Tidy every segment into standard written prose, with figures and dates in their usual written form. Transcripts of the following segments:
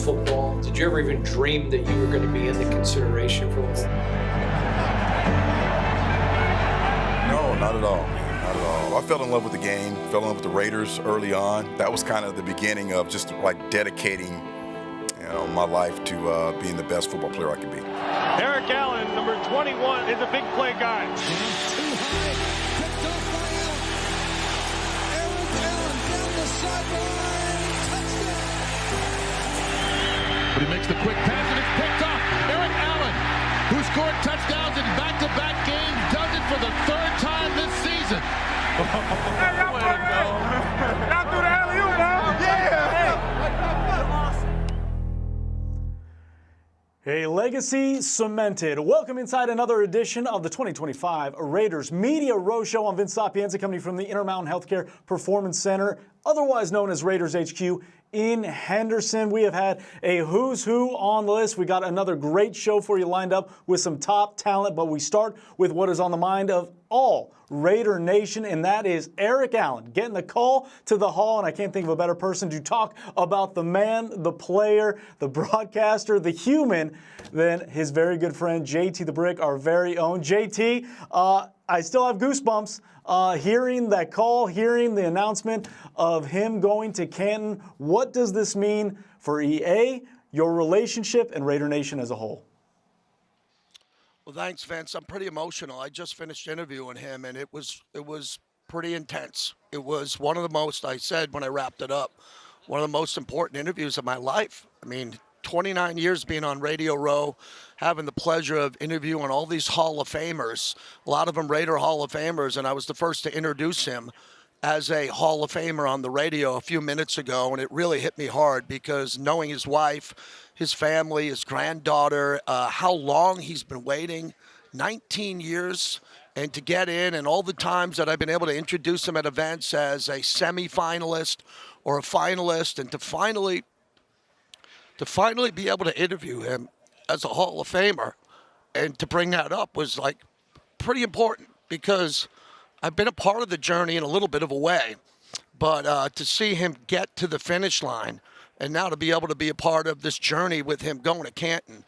football? Did you ever even dream that you were going to be in the consideration for the Bowl? No, not at all. Not at all. I fell in love with the game, fell in love with the Raiders early on. That was kind of the beginning of just like dedicating, my life to being the best football player I could be. Eric Allen, number 21, is a big play guy. Too high, picked off by Allen. Eric Allen down the sideline, touchdown. But he makes the quick pass and it's picked off. Eric Allen, who scored touchdowns in back-to-back games, does it for the third time this season. Hey, y'all do the alley-oop now. Yeah. A legacy cemented. Welcome inside another edition of the 2025 Raiders Media Roadshow. I'm Vince Sapienza, coming from the Intermountain Healthcare Performance Center, otherwise known as Raiders HQ in Henderson. We have had a who's who on the list. We got another great show for you lined up with some top talent, but we start with what is on the mind of all Raider Nation, and that is Eric Allen getting the call to the hall, and I can't think of a better person to talk about the man, the player, the broadcaster, the human than his very good friend JT the Brick, our very own. JT, I still have goosebumps hearing that call, hearing the announcement of him going to Canton. What does this mean for EA, your relationship, and Raider Nation as a whole? Well, thanks, Vince. I'm pretty emotional. I just finished interviewing him, and it was pretty intense. It was one of the most, I said when I wrapped it up, one of the most important interviews of my life. I mean, 29 years being on Radio Row, having the pleasure of interviewing all these Hall of Famers, a lot of them Raider Hall of Famers, and I was the first to introduce him as a Hall of Famer on the radio a few minutes ago, and it really hit me hard because knowing his wife, his family, his granddaughter, how long he's been waiting, 19 years, and to get in, and all the times that I've been able to introduce him at events as a semifinalist or a finalist, and to finally be able to interview him as a Hall of Famer and to bring that up was like pretty important because I've been a part of the journey in a little bit of a way, but to see him get to the finish line and now to be able to be a part of this journey with him going to Canton,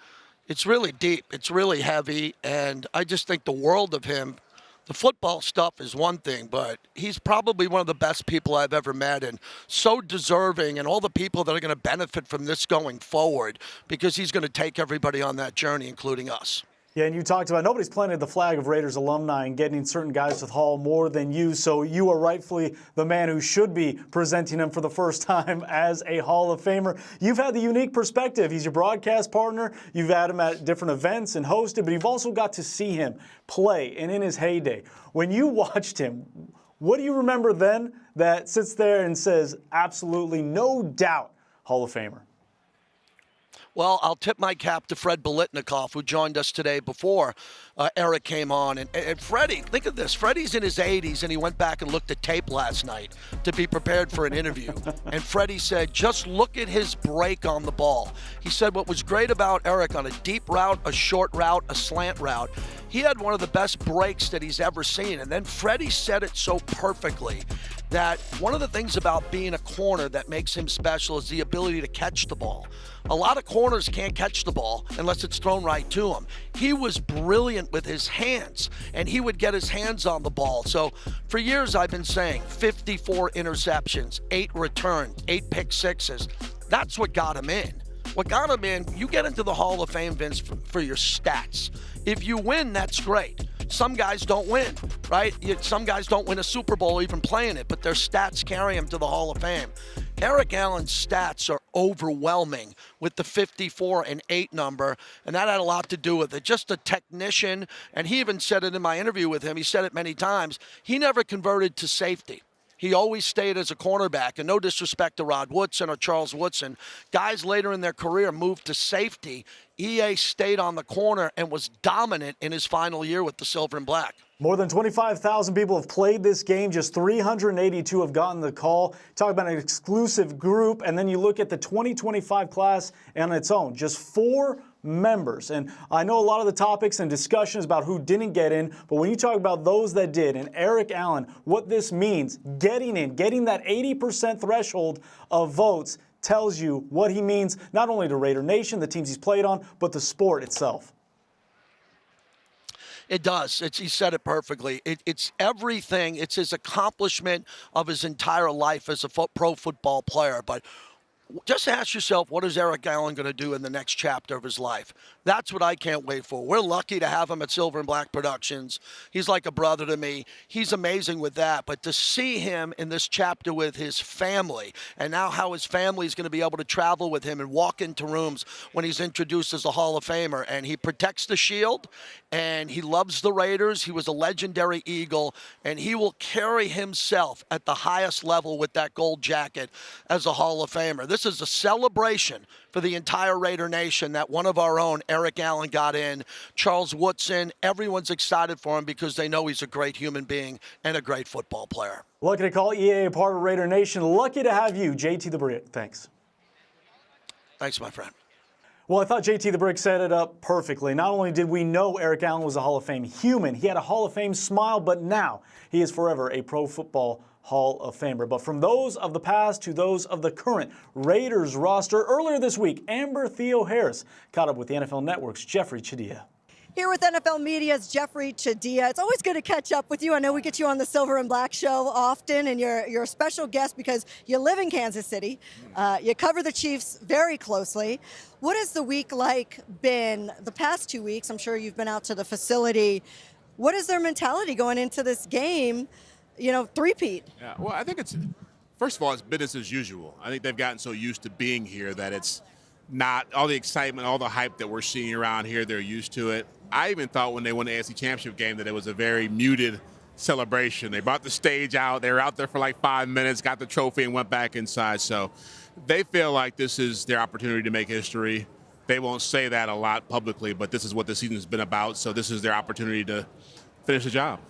it's really deep, it's really heavy, and I just think the world of him. The football stuff is one thing, but he's probably one of the best people I've ever met and so deserving, and all the people that are going to benefit from this going forward because he's going to take everybody on that journey, including us. Yeah, and you talked about nobody's planted the flag of Raiders alumni and getting certain guys with Hall more than you, so you are rightfully the man who should be presenting him for the first time as a Hall of Famer. You've had the unique perspective. He's your broadcast partner. You've had him at different events and hosted, but you've also got to see him play and in his heyday. When you watched him, what do you remember then that sits there and says, absolutely no doubt, Hall of Famer? Well, I'll tip my cap to Fred Bolitnikoff, who joined us today before Eric came on. And Freddie, think of this. Freddie's in his 80s, and he went back and looked at tape last night to be prepared for an interview. And Freddie said, just look at his break on the ball. He said what was great about Eric on a deep route, a short route, a slant route, he had one of the best breaks that he's ever seen. And then Freddie said it so perfectly that one of the things about being a corner that makes him special is the ability to catch the ball. A lot of corners can't catch the ball unless it's thrown right to him. He was brilliant with his hands, and he would get his hands on the ball. So for years I've been saying 54 interceptions, 8 returns, 8 pick sixes. That's what got him in. What got him in, you get into the Hall of Fame, Vince, for your stats. If you win, that's great. Some guys don't win, right? Some guys don't win a Super Bowl even playing it, but their stats carry them to the Hall of Fame. Eric Allen's stats are overwhelming with the 54 and 8 number, and that had a lot to do with it. Just a technician, and he even said it in my interview with him. He said it many times. He never converted to safety. He always stayed as a cornerback, and no disrespect to Rod Woodson or Charles Woodson. Guys later in their career moved to safety. EA stayed on the corner and was dominant in his final year with the Silver and Black. More than 25,000 people have played this game. Just 382 have gotten the call. Talk about an exclusive group, and then you look at the 2025 class on its own. Just 4 members. And I know a lot of the topics and discussions about who didn't get in, but when you talk about those that did, and Eric Allen, what this means, getting in, getting that 80% threshold of votes, tells you what he means not only to Raider Nation, the teams he's played on, but the sport itself. It does. He said it perfectly. It's everything. It's his accomplishment of his entire life as a pro football player. But just ask yourself, what is Eric Allen going to do in the next chapter of his life? That's what I can't wait for. We're lucky to have him at Silver and Black Productions. He's like a brother to me. He's amazing with that. But to see him in this chapter with his family, and now how his family is going to be able to travel with him and walk into rooms when he's introduced as a Hall of Famer, and he protects the shield, and he loves the Raiders. He was a legendary Eagle, and he will carry himself at the highest level with that gold jacket as a Hall of Famer. This is a celebration for the entire Raider Nation that one of our own, Eric Allen, got in. Charles Woodson, everyone's excited for him because they know he's a great human being and a great football player. Lucky to call EA a part of Raider Nation. Lucky to have you, JT the Brick. Thanks. Thanks, my friend. Well, I thought JT the Brick set it up perfectly. Not only did we know Eric Allen was a Hall of Fame human, he had a Hall of Fame smile, but now he is forever a Pro Football Hall of Famer. But from those of the past to those of the current Raiders roster, earlier this week, Amber Theo Harris caught up with the NFL Network's Jeffri Chadiha. Here with NFL Media's Jeffri Chadiha. It's always good to catch up with you. I know we get you on the Silver and Black show often, and you're a special guest because you live in Kansas City. You cover the Chiefs very closely. What has the week like been the past 2 weeks? I'm sure you've been out to the facility. What is their mentality going into this game? You know, three-peat. Yeah, well, I think it's, first of all, it's business as usual. I think they've gotten so used to being here that it's not all the excitement, all the hype that we're seeing around here, they're used to it. I even thought when they won the AFC Championship game that it was a very muted celebration. They brought the stage out. They were out there for like 5 minutes, got the trophy, and went back inside. So they feel like this is their opportunity to make history. They won't say that a lot publicly, but this is what the season's been about. So this is their opportunity to finish the job.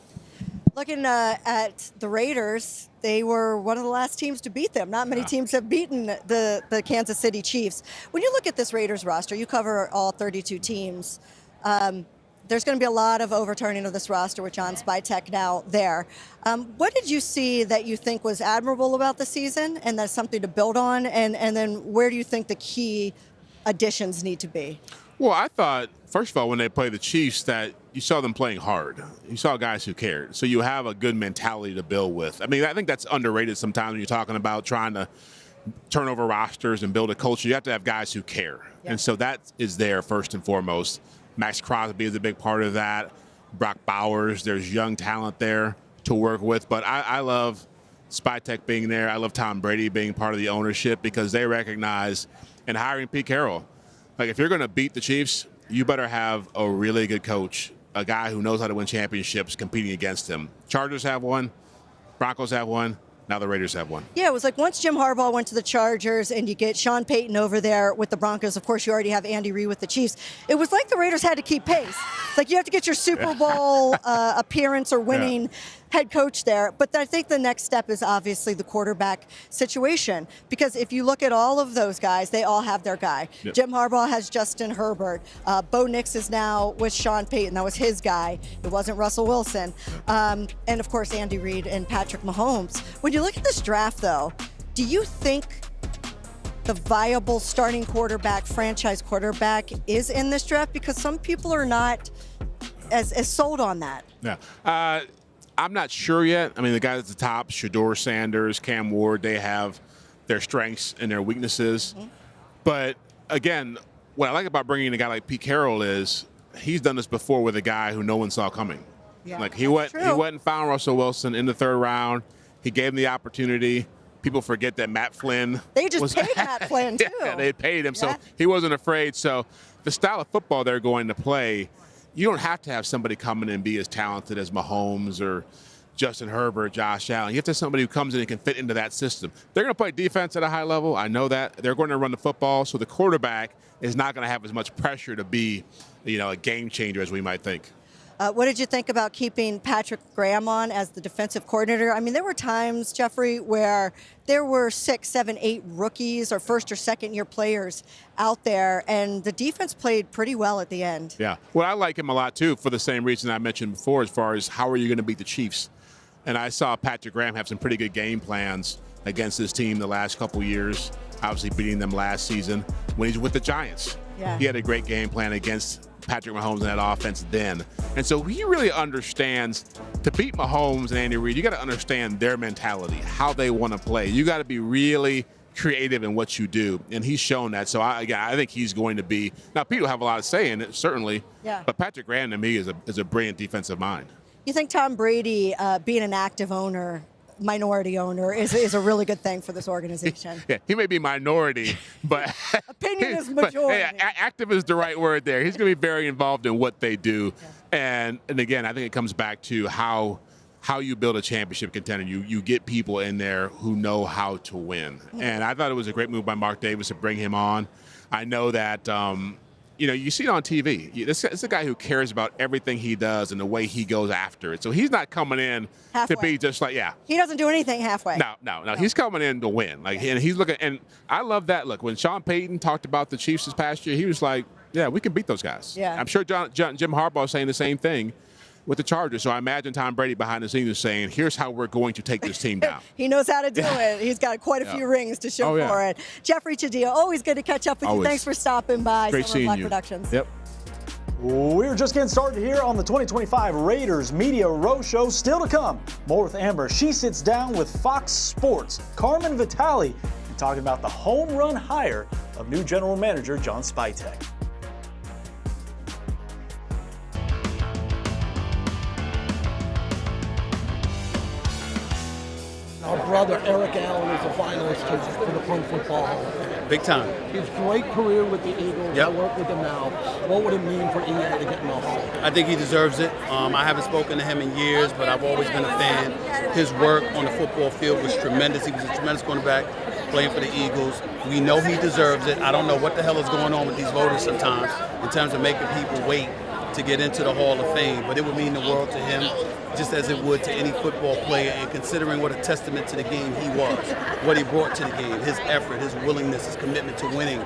Looking at the Raiders, they were one of the last teams to beat them. Not many teams have beaten the Kansas City Chiefs. When you look at this Raiders roster, you cover all 32 teams. There's going to be a lot of overturning of this roster with John Spytek now there. What did you see that you think was admirable about the season and that's something to build on? And then where do you think the key additions need to be? Well, I thought, first of all, when they played the Chiefs, that you saw them playing hard. You saw guys who cared. So you have a good mentality to build with. I mean, I think that's underrated sometimes when you're talking about trying to turn over rosters and build a culture. You have to have guys who care. Yeah. And so that is there first and foremost. Max Crosby is a big part of that. Brock Bowers, there's young talent there to work with. But I love Spytek being there. I love Tom Brady being part of the ownership because they recognize, and hiring Pete Carroll, like if you're going to beat the Chiefs, you better have a really good coach, a guy who knows how to win championships competing against him. Chargers have one. Broncos have one. Now the Raiders have one. Yeah, it was like once Jim Harbaugh went to the Chargers and you get Sean Payton over there with the Broncos, of course you already have Andy Reid with the Chiefs. It was like the Raiders had to keep pace. It's like you have to get your Super Bowl appearance or winning head coach there. But I think the next step is obviously the quarterback situation. Because if you look at all of those guys, they all have their guy. Yep. Jim Harbaugh has Justin Herbert. Bo Nix is now with Sean Payton. That was his guy. It wasn't Russell Wilson. And, of course, Andy Reid and Patrick Mahomes. When you look at this draft, though, do you think the viable starting quarterback, franchise quarterback, is in this draft? Because some people are not as sold on that. Yeah. I'm not sure yet. I mean, the guys at the top, Shedeur Sanders, Cam Ward, they have their strengths and their weaknesses. Mm-hmm. But, again, what I like about bringing in a guy like Pete Carroll is he's done this before with a guy who no one saw coming. Yeah, like he went and found Russell Wilson in the third round. He gave him the opportunity. People forget that Matt Flynn. They just paid Matt Flynn, too. Yeah, they paid him, so he wasn't afraid. So the style of football they're going to play, you don't have to have somebody come in and be as talented as Mahomes or Justin Herbert, Josh Allen. You have to have somebody who comes in and can fit into that system. They're going to play defense at a high level. I know that. They're going to run the football, so the quarterback is not going to have as much pressure to be, a game changer as we might think. What did you think about keeping Patrick Graham on as the defensive coordinator? I mean, there were times, Jeffrey, where there were 6, 7, 8 rookies or first or second year players out there, and the defense played pretty well at the end. Yeah. Well, I like him a lot, too, for the same reason I mentioned before as far as how are you going to beat the Chiefs. And I saw Patrick Graham have some pretty good game plans against this team the last couple years. obviously beating them last season when he's with the Giants. Yeah. He had a great game plan against Patrick Mahomes in that offense then. And so he really understands, to beat Mahomes and Andy Reid, you got to understand their mentality, how they want to play. You got to be really creative in what you do, and he's shown that. So I think he's going to be. Now, Pete will have a lot to say in it, certainly. Yeah. But Patrick Graham, to me, is a brilliant defensive mind. You think Tom Brady being an active owner, minority owner, is a really good thing for this organization? Yeah, he may be minority, but opinion is majority. Hey, active is the right word there. He's going to be very involved in what they do, and again, I think it comes back to how you build a championship contender. You get people in there who know how to win, and I thought it was a great move by Mark Davis to bring him on. I know that. You see it on TV. This is a guy who cares about everything he does and the way he goes after it. So he's not coming in halfway. to be just like, He doesn't do anything halfway. No. He's coming in to win. And he's looking. And I love that. Look, when Sean Payton talked about the Chiefs this past year, he was like, yeah, we can beat those guys. Yeah. I'm sure Jim Harbaugh is saying the same thing with the Chargers. So I imagine Tom Brady behind the scenes is saying, here's how we're going to take this team down. He knows how to do it. He's got quite a few rings to show for it. Jeffri Chadiha, always good to catch up with you. Thanks for stopping by. Great seeing Black you. Productions. Yep. We're just getting started here on the 2025 Raiders Media Row Show. Still to come, more with Amber. She sits down with Fox Sports' Carmen Vitali and talking about the home run hire of new general manager John Spytek. Our brother Eric Allen is a finalist for the Pro Football Hall of Fame. Big time. His great career with the Eagles. Yep. I work with him now. What would it mean for EA to get in the Hall? I think he deserves it. I haven't spoken to him in years, but I've always been a fan. His work on the football field was tremendous. He was a tremendous cornerback playing for the Eagles. We know he deserves it. I don't know what the hell is going on with these voters sometimes in terms of making people wait to get into the Hall of Fame, but it would mean the world to him, just as it would to any football player, and considering what a testament to the game he was, what he brought to the game, his effort, his willingness, his commitment to winning,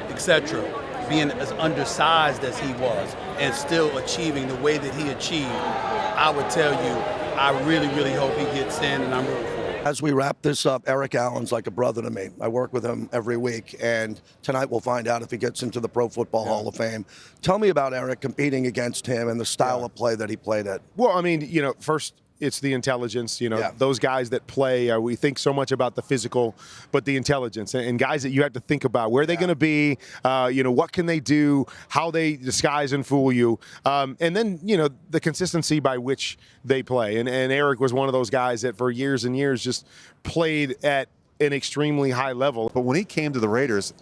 etc., being as undersized as he was and still achieving the way that he achieved, I would tell you, I really, really hope he gets in, and I'm rooting for him. As we wrap this up, Eric Allen's like a brother to me. I work with him every week, and tonight we'll find out if he gets into the Pro Football Hall of Fame. Tell me about Eric competing against him and the style of play that he played at. Well, I mean, first, it's the intelligence, those guys that play, we think so much about the physical, but the intelligence and guys that you have to think about where they're going to be, what can they do, how they disguise and fool you. And then, the consistency by which they play. And Eric was one of those guys that for years and years just played at an extremely high level. But when he came to the Raiders,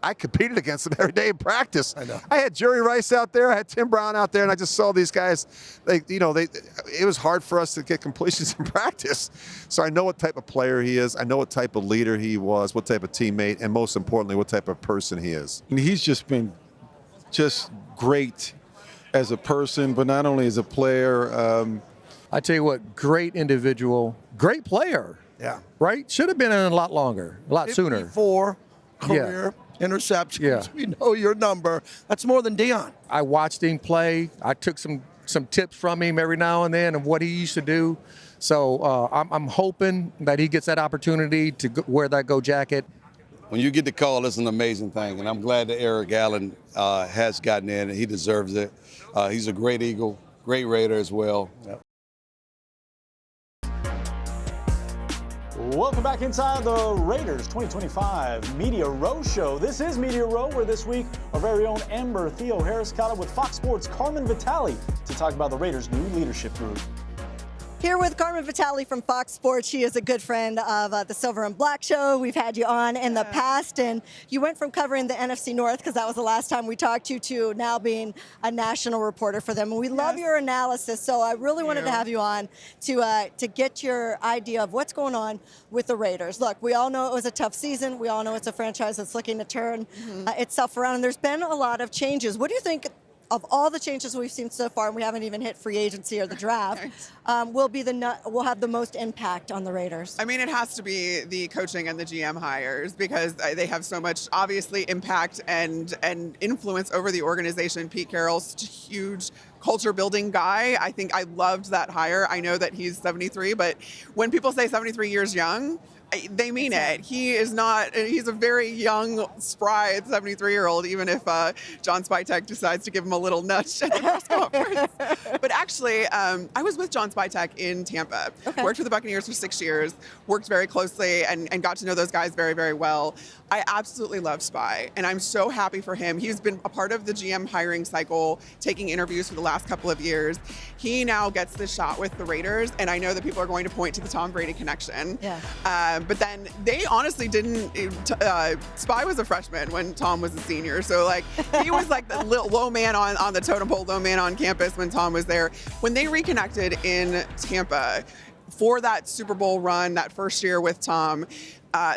I competed against him every day in practice. I know. I had Jerry Rice out there, I had Tim Brown out there, and I just saw these guys. It was hard for us to get completions in practice. So I know what type of player he is. I know what type of leader he was, what type of teammate, and most importantly, what type of person he is. And he's just been great as a person, but not only as a player. I tell you what, great individual, great player. Yeah. Right? Should have been in a lot longer, a lot sooner. 54 career interceptions. Yeah. We know your number. That's more than Deion. I watched him play. I took some tips from him every now and then of what he used to do. So I'm hoping that he gets that opportunity to wear that Go jacket. When you get the call, it's an amazing thing, and I'm glad that Eric Allen has gotten in, and he deserves it. He's a great Eagle, great Raider as well. Yep. Welcome back inside the Raiders 2025 Media Row Show. This is Media Row, where this week our very own Amber Theo Harris caught up with Fox Sports' Carmen Vitali to talk about the Raiders' new leadership group. Here with Carmen Vitali from Fox Sports. She is a good friend of the Silver and Black Show. We've had you on in the past, and you went from covering the NFC North, because that was the last time we talked to you, to now being a national reporter for them. And we love your analysis, so I really wanted to have you on to get your idea of what's going on with the Raiders. Look, we all know it was a tough season. We all know it's a franchise that's looking to turn itself around, and there's been a lot of changes. What do you think of all the changes we've seen so far, and we haven't even hit free agency or the draft, will have the most impact on the Raiders? I mean, it has to be the coaching and the GM hires, because they have so much, obviously, impact and influence over the organization. Pete Carroll's a huge culture-building guy. I think I loved that hire. I know that he's 73, but when people say 73 years young, They mean it. He is not, he's a very young, spry 73-year-old, even if John Spytek decides to give him a little nudge at the press conference. But actually, I was with John Spytek in Tampa. Worked for the Buccaneers for 6 years, worked very closely and got to know those guys very, very well. I absolutely love Spy, and I'm so happy for him. He's been a part of the GM hiring cycle, taking interviews for the last couple of years. He now gets the shot with the Raiders, and I know that people are going to point to the Tom Brady connection. But then they honestly didn't. Spy was a freshman when Tom was a senior, so like he was like the low man on the totem pole, low man on campus when Tom was there. When they reconnected in Tampa for that Super Bowl run, that first year with Tom,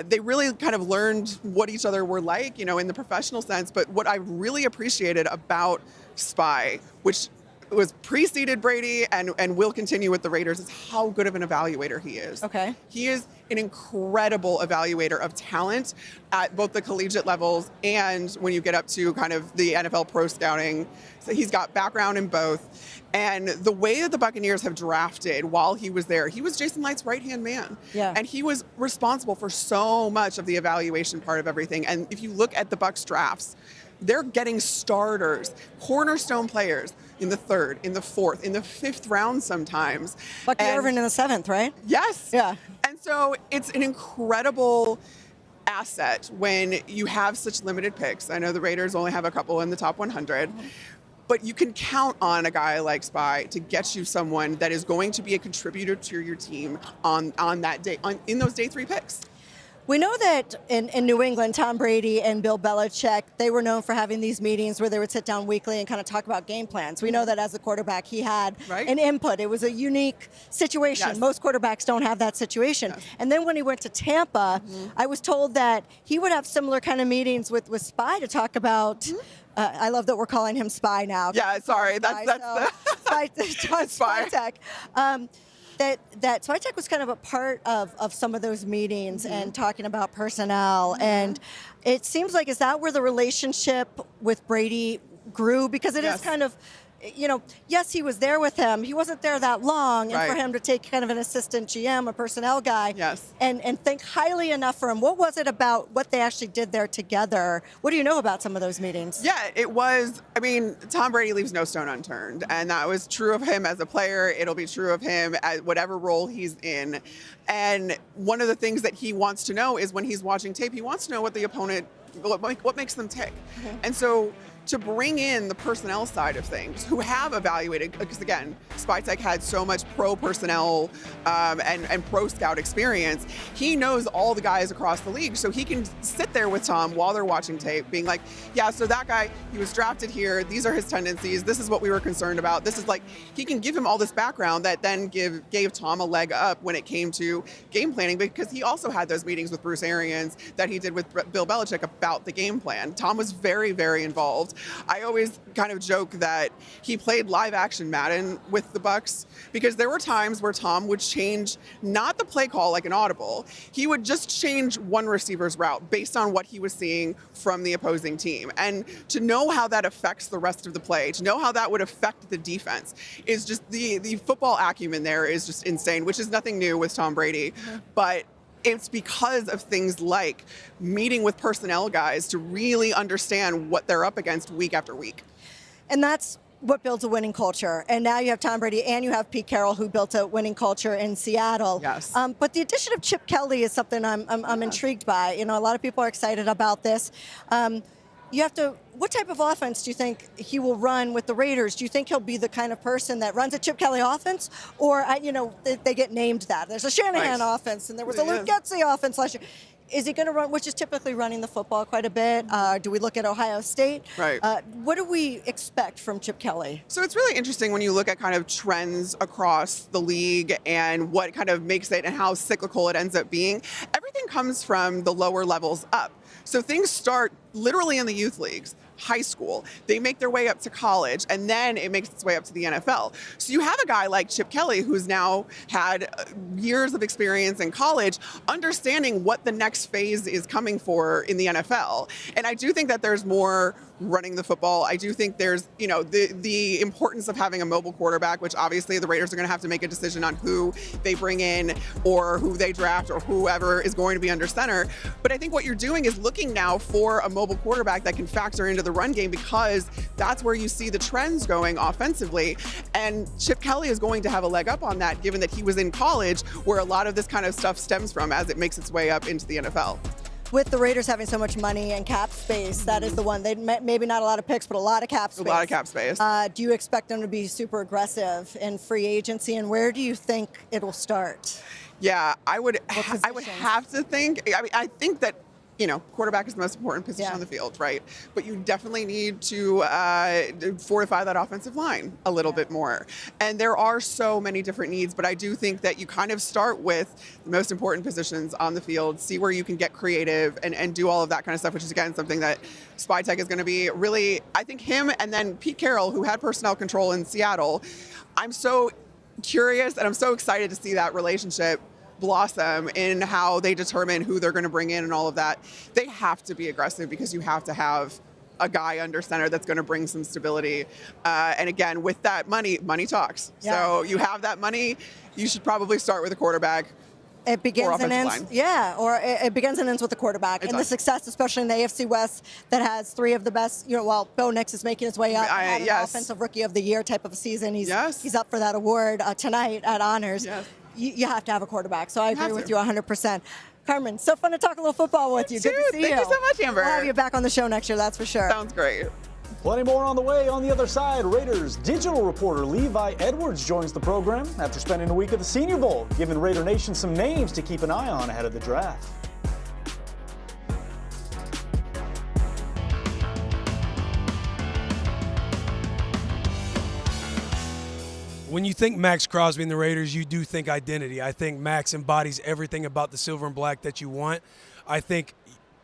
they really kind of learned what each other were like, in the professional sense. But what I really appreciated about Spy, which was preceded Brady and will continue with the Raiders, is how good of an evaluator he is. He is an incredible evaluator of talent at both the collegiate levels and when you get up to kind of the NFL pro scouting. So he's got background in both. And the way that the Buccaneers have drafted while he was there, he was Jason Light's right-hand man. And he was responsible for so much of the evaluation part of everything. And if you look at the Bucs drafts, they're getting starters, cornerstone players in the 3rd, in the 4th, in the 5th round sometimes. Bucky Irvin in the 7th, right? Yes. And so it's an incredible asset when you have such limited picks. I know the Raiders only have a couple in the top 100. But you can count on a guy like Spy to get you someone that is going to be a contributor to your team on that day, in those day 3 picks. We know that in New England, Tom Brady and Bill Belichick, they were known for having these meetings where they would sit down weekly and kind of talk about game plans. We know that as a quarterback, he had an input. It was a unique situation. Most quarterbacks don't have that situation. And then when he went to Tampa, I was told that he would have similar kind of meetings with Spy to talk about. I love that we're calling him Spy now. Yeah, sorry. That's John Spytek. That Spytek was kind of a part of some of those meetings and talking about personnel. And it seems like, is that where the relationship with Brady grew? Because it is kind of, yes, he was there with him. He wasn't there that long. And for him to take kind of an assistant GM, a personnel guy, and think highly enough for him. What was it about what they actually did there together? What do you know about some of those meetings? Yeah, it was, Tom Brady leaves no stone unturned. And that was true of him as a player. It'll be true of him at whatever role he's in. And one of the things that he wants to know is when he's watching tape, he wants to know what the opponent, what makes them tick. And so to bring in the personnel side of things, who have evaluated, because again, Spytek had so much pro personnel and pro scout experience, he knows all the guys across the league, so he can sit there with Tom while they're watching tape, being like, yeah, so that guy, he was drafted here, these are his tendencies, this is what we were concerned about, this is like, he can give him all this background that then gave Tom a leg up when it came to game planning, because he also had those meetings with Bruce Arians that he did with Bill Belichick about the game plan. Tom was very, very involved. I always kind of joke that he played live action Madden with the Bucs, because there were times where Tom would change not the play call like an audible. He would just change one receiver's route based on what he was seeing from the opposing team. And to know how that affects the rest of the play, to know how that would affect the defense, is just the football acumen there is just insane, which is nothing new with Tom Brady. But it's because of things like meeting with personnel guys to really understand what they're up against week after week. And that's what builds a winning culture. And now you have Tom Brady and you have Pete Carroll, who built a winning culture in Seattle. But the addition of Chip Kelly is something I'm intrigued by. A lot of people are excited about this. What type of offense do you think he will run with the Raiders? Do you think he'll be the kind of person that runs a Chip Kelly offense? Or, they get named that. There's a Shanahan offense, and there was a Luke Getsy offense last year. Is he going to run, which is typically running the football quite a bit? Do we look at Ohio State? What do we expect from Chip Kelly? So it's really interesting when you look at kind of trends across the league and what kind of makes it and how cyclical it ends up being. Everything comes from the lower levels up. So things start literally in the youth leagues, high school. They make their way up to college, and then it makes its way up to the NFL. So you have a guy like Chip Kelly, who's now had years of experience in college, understanding what the next phase is coming for in the NFL. And I do think that there's more running the football. I do think there's, the importance of having a mobile quarterback, which obviously the Raiders are going to have to make a decision on who they bring in or who they draft or whoever is going to be under center. But I think what you're doing is looking now for a mobile quarterback that can factor into the run game, because that's where you see the trends going offensively. And Chip Kelly is going to have a leg up on that, given that he was in college, where a lot of this kind of stuff stems from as it makes its way up into the NFL. With the Raiders having so much money and cap space, that is the one. They maybe not a lot of picks, but a lot of cap space. A lot of cap space. Do you expect them to be super aggressive in free agency, and where do you think it'll start? Yeah, I would have to think. I mean, I think that, quarterback is the most important position on the field, right? But you definitely need to fortify that offensive line a little bit more. And there are so many different needs, but I do think that you kind of start with the most important positions on the field, see where you can get creative and do all of that kind of stuff, which is, again, something that Spytek is going to be really, I think him and then Pete Carroll, who had personnel control in Seattle. I'm so curious and I'm so excited to see that relationship blossom in how they determine who they're going to bring in and all of that. They have to be aggressive because you have to have a guy under center that's going to bring some stability. And again, with that money talks. Yeah. So you have that money, you should probably start with a quarterback. It begins and ends, it begins and ends with the quarterback. The success, especially in the AFC West, that has three of the best, Bo Nix is making his way up. An Offensive Rookie of the Year type of a season. He's up for that award tonight at Honors. Yes. You have to have a quarterback. So I agree with you 100%. Carmen, so fun to talk a little football with you. Good to see you. Thank you so much, Amber. We'll have you back on the show next year, that's for sure. Sounds great. Plenty more on the way. On the other side, Raiders digital reporter Levi Edwards joins the program after spending a week at the Senior Bowl, giving Raider Nation some names to keep an eye on ahead of the draft. When you think Max Crosby and the Raiders, you do think identity. I think Max embodies everything about the silver and black that you want. I think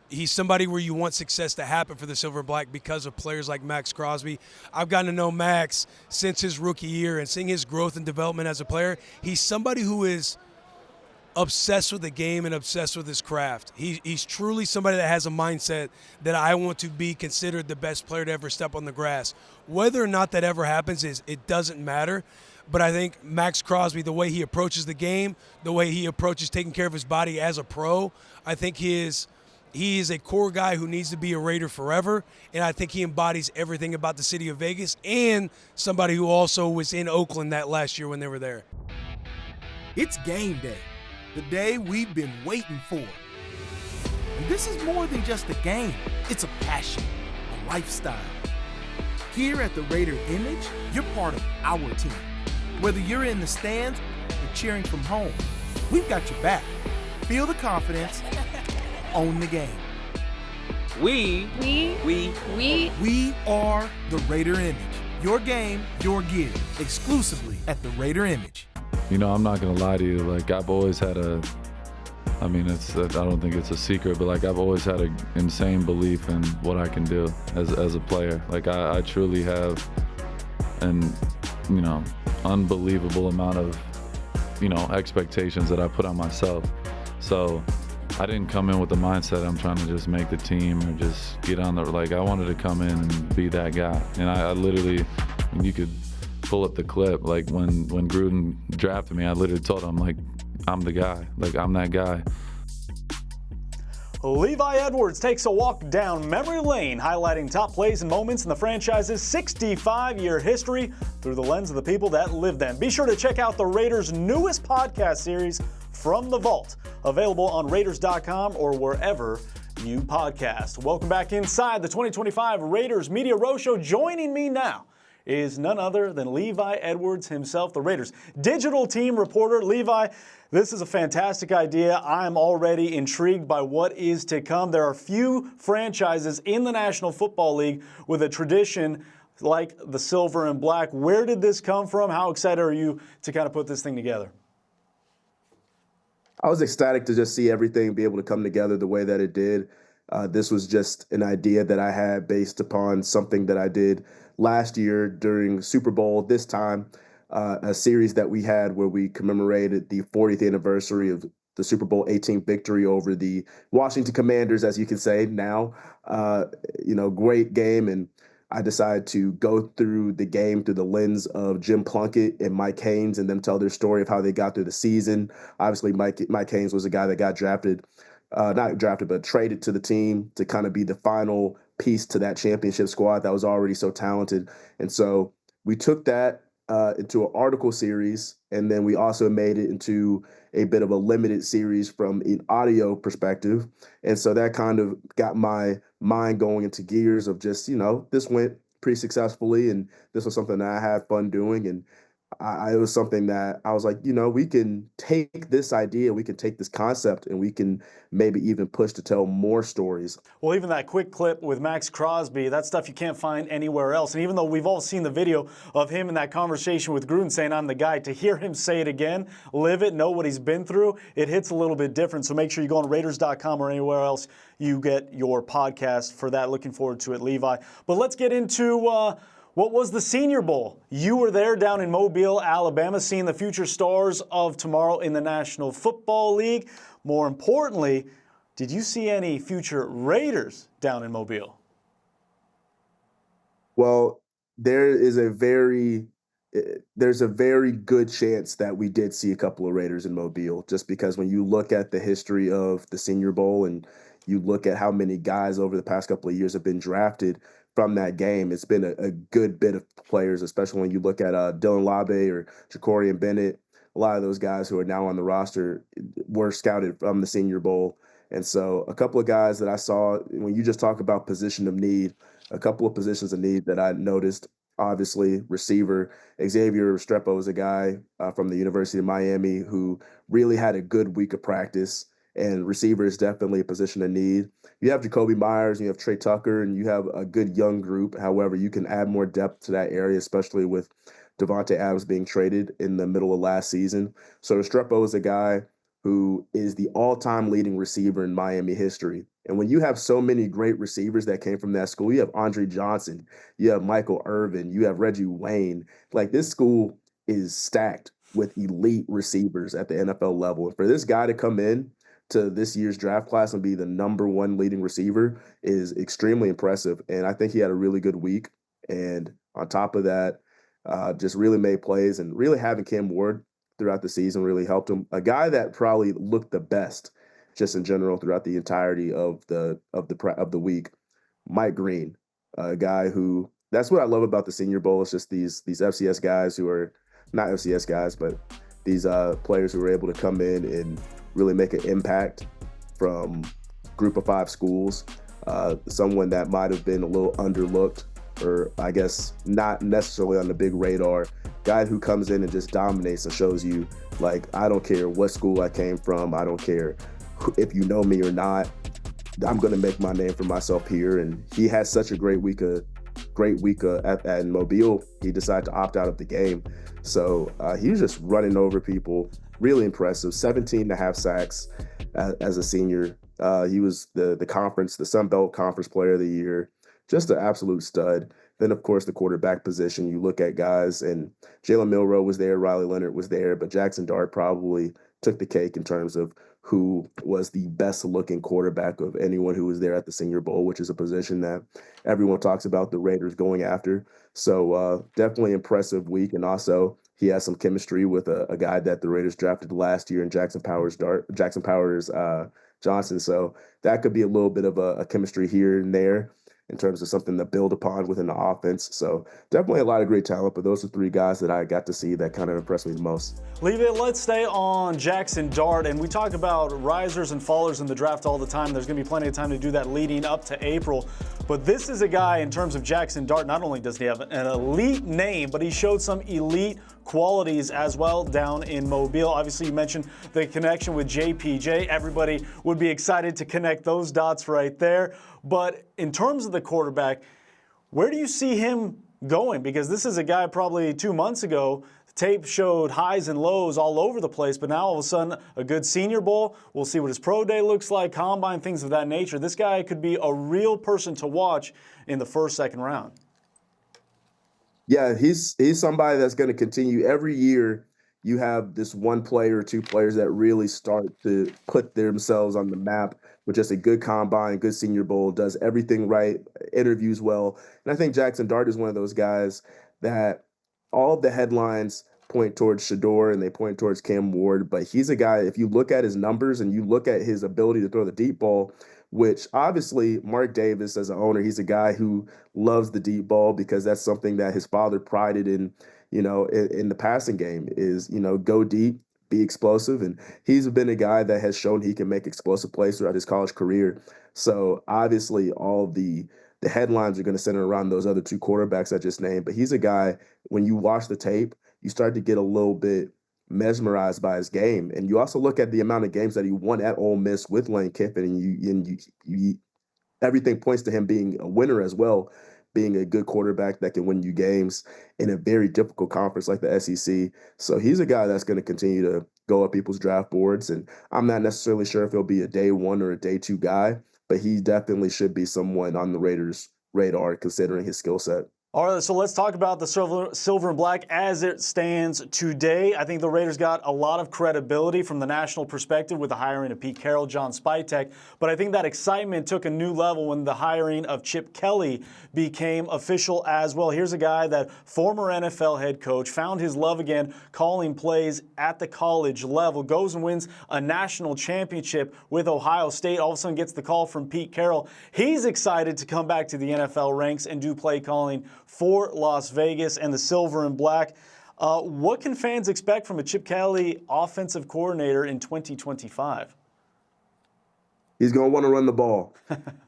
he's somebody where you want success to happen for the silver and black because of players like Max Crosby. I've gotten to know Max since his rookie year and seeing his growth and development as a player. He's somebody who is obsessed with the game and obsessed with his craft. He's truly somebody that has a mindset that I want to be considered the best player to ever step on the grass. Whether or not that ever happens it doesn't matter. But I think Max Crosby, the way he approaches the game, the way he approaches taking care of his body as a pro, I think he is a core guy who needs to be a Raider forever, and I think he embodies everything about the city of Vegas and somebody who also was in Oakland that last year when they were there. It's game day, the day we've been waiting for. And this is more than just a game. It's a passion, a lifestyle. Here at the Raider Image, you're part of our team. Whether you're in the stands or cheering from home, we've got your back. Feel the confidence, own the game. We are the Raider Image. Your game, your gear, exclusively at the Raider Image. I'm not gonna lie to you. I've always had I don't think it's a secret, but I've always had an insane belief in what I can do as a player. I truly have an unbelievable amount of expectations that I put on myself. So I didn't come in with the mindset I'm trying to just make the team or just get on the I wanted to come in and be that guy. And I literally, you could pull up the clip, when Gruden drafted me, I literally told him I'm the guy, I'm that guy. Levi Edwards takes a walk down memory lane, highlighting top plays and moments in the franchise's 65-year history through the lens of the people that lived them. Be sure to check out the Raiders' newest podcast series, From the Vault, available on Raiders.com or wherever you podcast. Welcome back inside the 2025 Raiders Media Roadshow. Joining me now is none other than Levi Edwards himself, the Raiders digital team reporter. Levi, this is a fantastic idea. I'm already intrigued by what is to come. There are few franchises in the National Football League with a tradition like the silver and black. Where did this come from? How excited are you to kind of put this thing together? I was ecstatic to just see everything be able to come together the way that it did. This was just an idea that I had based upon something that I did last year during Super Bowl. This time, a series that we had where we commemorated the 40th anniversary of the Super Bowl 18 victory over the Washington Commanders, as you can say now. Great game. And I decided to go through the game through the lens of Jim Plunkett and Mike Haynes and them tell their story of how they got through the season. Obviously, Mike Haynes was a guy that got drafted, not drafted, but traded to the team to kind of be the final piece to that championship squad that was already so talented. And so we took that into an article series, and then we also made it into a bit of a limited series from an audio perspective. And so that kind of got my mind going into gears of just, this went pretty successfully, and this was something that I had fun doing. And it was something that I was like, we can take this idea, we can take this concept, and we can maybe even push to tell more stories. Well, even that quick clip with Max Crosby, that stuff you can't find anywhere else. And even though we've all seen the video of him in that conversation with Gruden saying, I'm the guy, to hear him say it again, live it, know what he's been through, it hits a little bit different. So make sure you go on Raiders.com or anywhere else you get your podcast for that. Looking forward to it, Levi. But let's get into what was the Senior Bowl? You were there down in Mobile, Alabama, seeing the future stars of tomorrow in the National Football League. More importantly, did you see any future Raiders down in Mobile? Well, there's a very good chance that we did see a couple of Raiders in Mobile, just because when you look at the history of the Senior Bowl and you look at how many guys over the past couple of years have been drafted from that game, it's been a good bit of players, especially when you look at Dylan Labe or Jacorian Bennett. A lot of those guys who are now on the roster were scouted from the Senior Bowl. And so a couple of guys that I saw, when you just talk about position of need, a couple of positions of need that I noticed, obviously receiver. Xavier Restrepo is a guy from the University of Miami who really had a good week of practice, and receiver is definitely a position of need. You have Jacoby Myers, you have Trey Tucker, and you have a good young group. However, you can add more depth to that area, especially with Devontae Adams being traded in the middle of last season. So Restrepo is a guy who is the all-time leading receiver in Miami history. And when you have so many great receivers that came from that school, you have Andre Johnson, you have Michael Irvin, you have Reggie Wayne. Like, this school is stacked with elite receivers at the NFL level. And for this guy to come in to this year's draft class and be the number one leading receiver is extremely impressive. And I think he had a really good week. And on top of that, just really made plays, and really having Cam Ward throughout the season really helped him. A guy that probably looked the best just in general throughout the entirety of the week, Mike Green, a guy who, that's what I love about the Senior Bowl. It's just these FCS guys who are not FCS guys, but these players who are able to come in and really make an impact from Group of 5 schools. Someone that might have been a little underlooked, or I guess not necessarily on the big radar, guy who comes in and just dominates and shows you, like, I don't care what school I came from, I don't care if you know me or not, I'm going to make my name for myself here. And he had such a great week at Mobile. He decided to opt out of the game. So he was just running over people. Really impressive. 17.5 sacks as a senior. He was the Sun Belt Conference Player of the Year. Just an absolute stud. Then, of course, the quarterback position. You look at guys, and Jalen Milroe was there, Riley Leonard was there, but Jackson Dart probably took the cake in terms of who was the best-looking quarterback of anyone who was there at the Senior Bowl, which is a position that everyone talks about the Raiders going after. So definitely impressive week, and also he has some chemistry with a guy that the Raiders drafted last year in Jackson Powers Johnson. So that could be a little bit of a chemistry here and there in terms of something to build upon within the offense. So definitely a lot of great talent, but those are 3 guys that I got to see that kind of impressed me the most. Levi, let's stay on Jackson Dart. And we talk about risers and fallers in the draft all the time. There's going to be plenty of time to do that leading up to April. But this is a guy, in terms of Jackson Dart, not only does he have an elite name, but he showed some elite qualities as well down in Mobile. Obviously, you mentioned the connection with JPJ. Everybody would be excited to connect those dots right there. But in terms of the quarterback, where do you see him going? Because this is a guy probably 2 months ago, the tape showed highs and lows all over the place, but now all of a sudden a good Senior Bowl. We'll see what his pro day looks like, combine, things of that nature. This guy could be a real person to watch in the first, second round. Yeah, he's somebody that's going to continue every year. you have this one player or two players that really start to put themselves on the map with just a good combine, good Senior Bowl, does everything right, interviews well. And I think Jackson Dart is one of those guys that all of the headlines point towards Shador and they point towards Cam Ward, but he's a guy, if you look at his numbers and you look at his ability to throw the deep ball, which obviously Mark Davis as an owner, he's a guy who loves the deep ball because that's something that his father prided in, in the passing game is, go deep, be explosive. And he's been a guy that has shown he can make explosive plays throughout his college career. So obviously all the headlines are going to center around those other two quarterbacks I just named, but he's a guy, when you watch the tape, you start to get a little bit mesmerized by his game. And you also look at the amount of games that he won at Ole Miss with Lane Kiffin, and you everything points to him being a winner as well, being a good quarterback that can win you games in a very difficult conference like the SEC. So he's a guy that's going to continue to go up people's draft boards. And I'm not necessarily sure if he'll be a day one or a day two guy, but he definitely should be someone on the Raiders' radar considering his skill set. All right, so let's talk about the silver and black as it stands today. I think the Raiders got a lot of credibility from the national perspective with the hiring of Pete Carroll, John Spytek, but I think that excitement took a new level when the hiring of Chip Kelly became official as well. Here's a guy that former NFL head coach, found his love again calling plays at the college level, goes and wins a national championship with Ohio State, all of a sudden gets the call from Pete Carroll. He's excited to come back to the NFL ranks and do play calling for Las Vegas and the silver and black. What can fans expect from a Chip Kelly offensive coordinator in 2025? He's going to want to run the ball.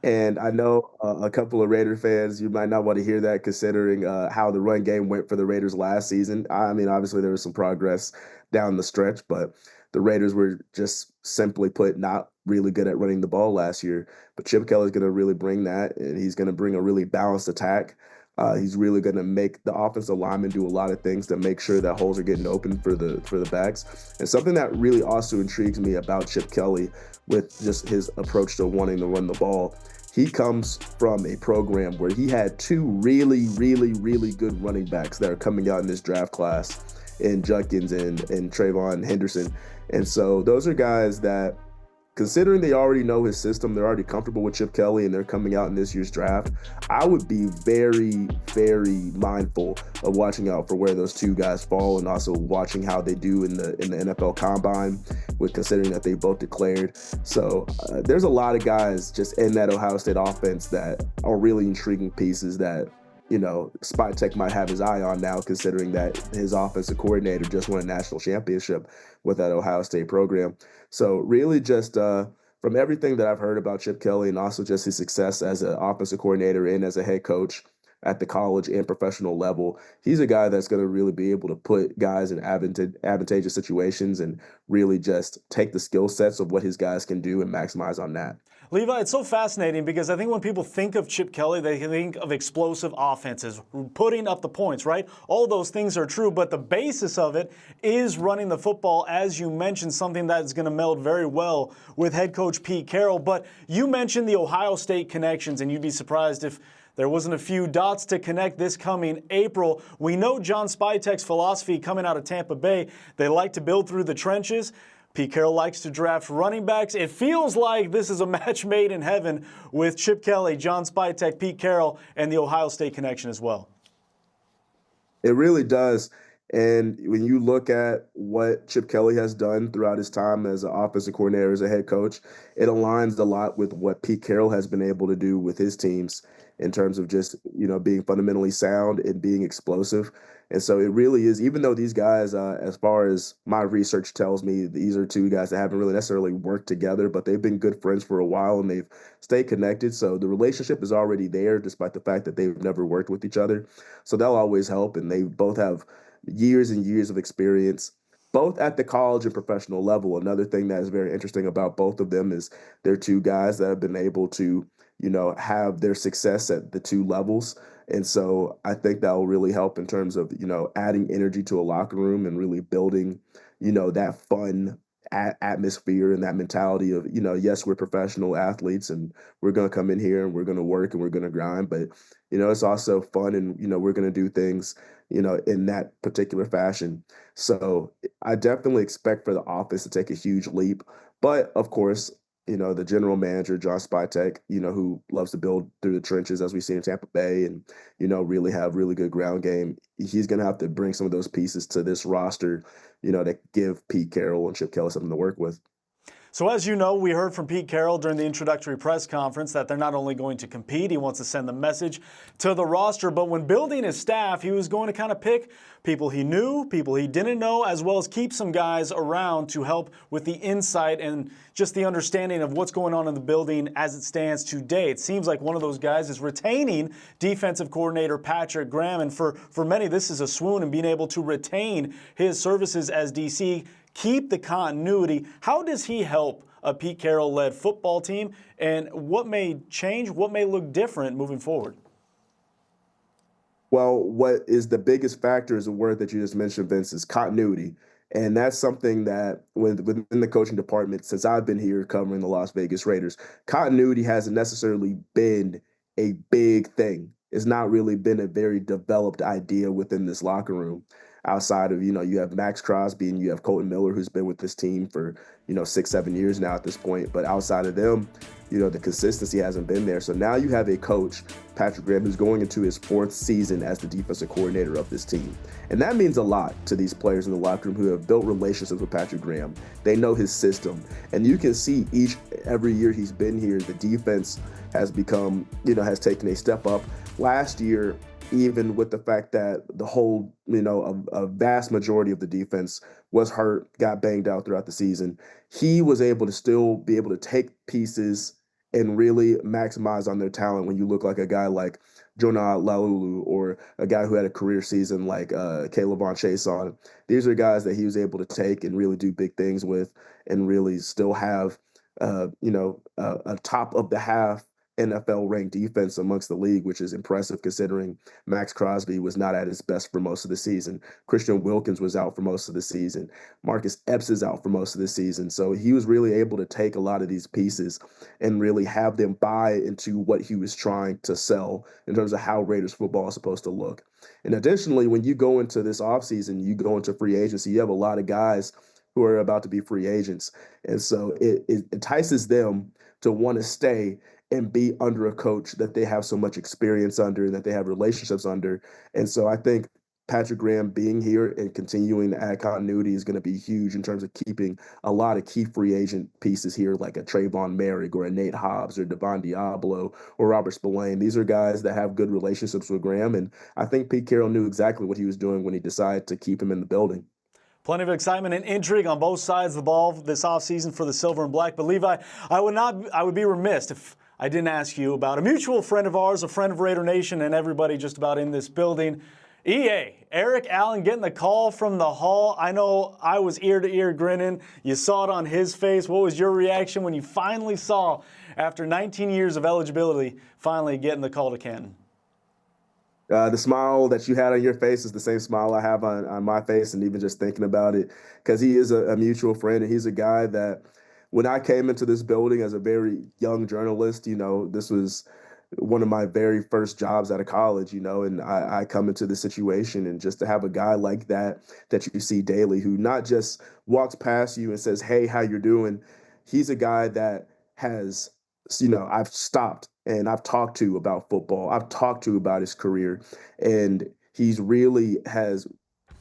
And I know a couple of Raider fans, you might not want to hear that considering how the run game went for the Raiders last season. I mean, obviously there was some progress down the stretch, but the Raiders were just simply put not really good at running the ball last year. But Chip Kelly is going to really bring that, and he's going to bring a really balanced attack. He's really going to make the offensive linemen do a lot of things to make sure that holes are getting open for the backs. And something that really also intrigues me about Chip Kelly with just his approach to wanting to run the ball, he comes from a program where he had two really, really, really good running backs that are coming out in this draft class in Judkins and Trayvon Henderson. And so those are guys that, considering they already know his system, they're already comfortable with Chip Kelly, and they're coming out in this year's draft, I would be very, very mindful of watching out for where those two guys fall and also watching how they do in the NFL Combine, with considering that they both declared. So there's a lot of guys just in that Ohio State offense that are really intriguing pieces that, Spytek might have his eye on now, considering that his offensive coordinator just won a national championship with that Ohio State program. So really just from everything that I've heard about Chip Kelly and also just his success as an offensive coordinator and as a head coach at the college and professional level, he's a guy that's going to really be able to put guys in advantageous situations and really just take the skill sets of what his guys can do and maximize on that. Levi, it's so fascinating because I think when people think of Chip Kelly, they think of explosive offenses, putting up the points, right? All those things are true, but the basis of it is running the football, as you mentioned, something that is going to meld very well with head coach Pete Carroll. But you mentioned the Ohio State connections, and you'd be surprised if there wasn't a few dots to connect this coming April. We know John Spytek's philosophy coming out of Tampa Bay. They like to build through the trenches. Pete Carroll likes to draft running backs. It feels like this is a match made in heaven with Chip Kelly, John Spytek, Pete Carroll, and the Ohio State connection as well. It really does. And when you look at what Chip Kelly has done throughout his time as an offensive coordinator, as a head coach, it aligns a lot with what Pete Carroll has been able to do with his teams in terms of just, being fundamentally sound and being explosive. And so it really is, even though these guys, as far as my research tells me, these are two guys that haven't really necessarily worked together, but they've been good friends for a while and they've stayed connected. So the relationship is already there, despite the fact that they've never worked with each other. So that'll always help. And they both have years and years of experience, both at the college and professional level. Another thing that is very interesting about both of them is they're two guys that have been able to, have their success at the two levels. And so I think that will really help in terms of, adding energy to a locker room and really building, that fun atmosphere and that mentality of, yes, we're professional athletes and we're going to come in here and we're going to work and we're going to grind, but it's also fun and we're going to do things in that particular fashion. So I definitely expect for the offense to take a huge leap, but of course, the general manager, John Spytek, who loves to build through the trenches, as we've seen in Tampa Bay, and, really have really good ground game. He's going to have to bring some of those pieces to this roster, that give Pete Carroll and Chip Kelly something to work with. So as you know, we heard from Pete Carroll during the introductory press conference that they're not only going to compete, he wants to send the message to the roster, but when building his staff, he was going to kind of pick people he knew, people he didn't know, as well as keep some guys around to help with the insight and just the understanding of what's going on in the building as it stands today. It seems like one of those guys is retaining defensive coordinator Patrick Graham, and for many, this is a swoon in being able to retain his services as DC, keep the continuity. How does he help a Pete Carroll-led football team, and what may change, what may look different moving forward? Well, what is the biggest factor is a word that you just mentioned, Vince, is continuity. And that's something that within the coaching department, since I've been here covering the Las Vegas Raiders, continuity hasn't necessarily been a big thing. It's not really been a very developed idea within this locker room. Outside of, you have Max Crosby and you have Colton Miller, who's been with this team for, 6-7 years now at this point. But outside of them, the consistency hasn't been there. So now you have a coach, Patrick Graham, who's going into his 4th season as the defensive coordinator of this team. And that means a lot to these players in the locker room who have built relationships with Patrick Graham. They know his system. And you can see every year he's been here, the defense has become, has taken a step up. Last year, even with the fact that the whole, a vast majority of the defense was hurt, got banged out throughout the season, he was able to still be able to take pieces and really maximize on their talent when you look like a guy like Jonah Laulu or a guy who had a career season like Caleb Von Chason. These are guys that he was able to take and really do big things with and really still have, a top of the half NFL ranked defense amongst the league, which is impressive considering Max Crosby was not at his best for most of the season. Christian Wilkins was out for most of the season. Marcus Epps is out for most of the season. So he was really able to take a lot of these pieces and really have them buy into what he was trying to sell in terms of how Raiders football is supposed to look. And additionally, when you go into this offseason, you go into free agency, you have a lot of guys who are about to be free agents. And so it entices them to want to stay and be under a coach that they have so much experience under and that they have relationships under. And so I think Patrick Graham being here and continuing to add continuity is going to be huge in terms of keeping a lot of key free agent pieces here, like a Trayvon Merrick or a Nate Hobbs or Devon Diablo or Robert Spillane. These are guys that have good relationships with Graham. And I think Pete Carroll knew exactly what he was doing when he decided to keep him in the building. Plenty of excitement and intrigue on both sides of the ball this offseason for the Silver and Black. But Levi, I would be remiss if I didn't ask you about a mutual friend of ours, a friend of Raider Nation and everybody just about in this building. EA, Eric Allen getting the call from the Hall. I know I was ear to ear grinning. You saw it on his face. What was your reaction when you finally saw, after 19 years of eligibility, finally getting the call to Canton? The smile that you had on your face is the same smile I have on my face, and even just thinking about it, because he is a mutual friend, and he's a guy that when I came into this building as a very young journalist, this was one of my very first jobs out of college, and I come into the situation, and just to have a guy like that you see daily, who not just walks past you and says, "Hey, how you doing?" He's a guy that has, I've stopped and I've talked to about football. I've talked to about his career, and he's really has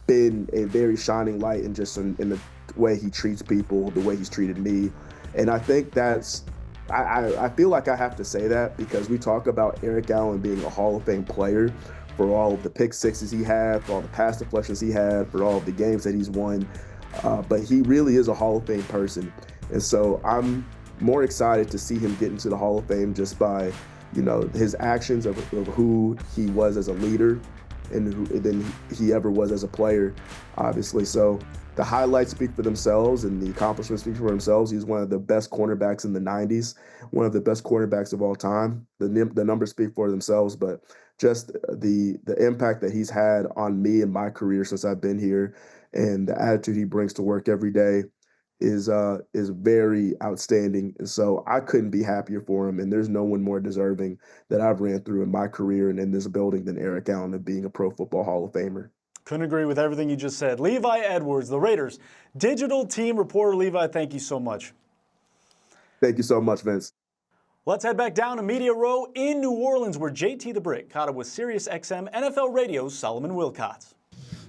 been a very shining light in just in the way he treats people, the way he's treated me. And I think that's, I feel like I have to say that because we talk about Eric Allen being a Hall of Fame player for all of the pick sixes he had, for all the pass deflections he had, for all of the games that he's won. But he really is a Hall of Fame person. And so I'm more excited to see him get into the Hall of Fame just by, his actions of who he was as a leader and than he ever was as a player, obviously. So the highlights speak for themselves and the accomplishments speak for themselves. He's one of the best cornerbacks in the 90s, one of the best quarterbacks of all time. The numbers speak for themselves, but just the impact that he's had on me and my career since I've been here and the attitude he brings to work every day is very outstanding. And so I couldn't be happier for him. And there's no one more deserving that I've ran through in my career and in this building than Eric Allen of being a Pro Football Hall of Famer. Couldn't agree with everything you just said. Levi Edwards, the Raiders digital team reporter. Levi, thank you so much. Thank you so much, Vince. Let's head back down to Media Row in New Orleans, where JT the Brick caught up with SiriusXM NFL Radio's Solomon Wilcots.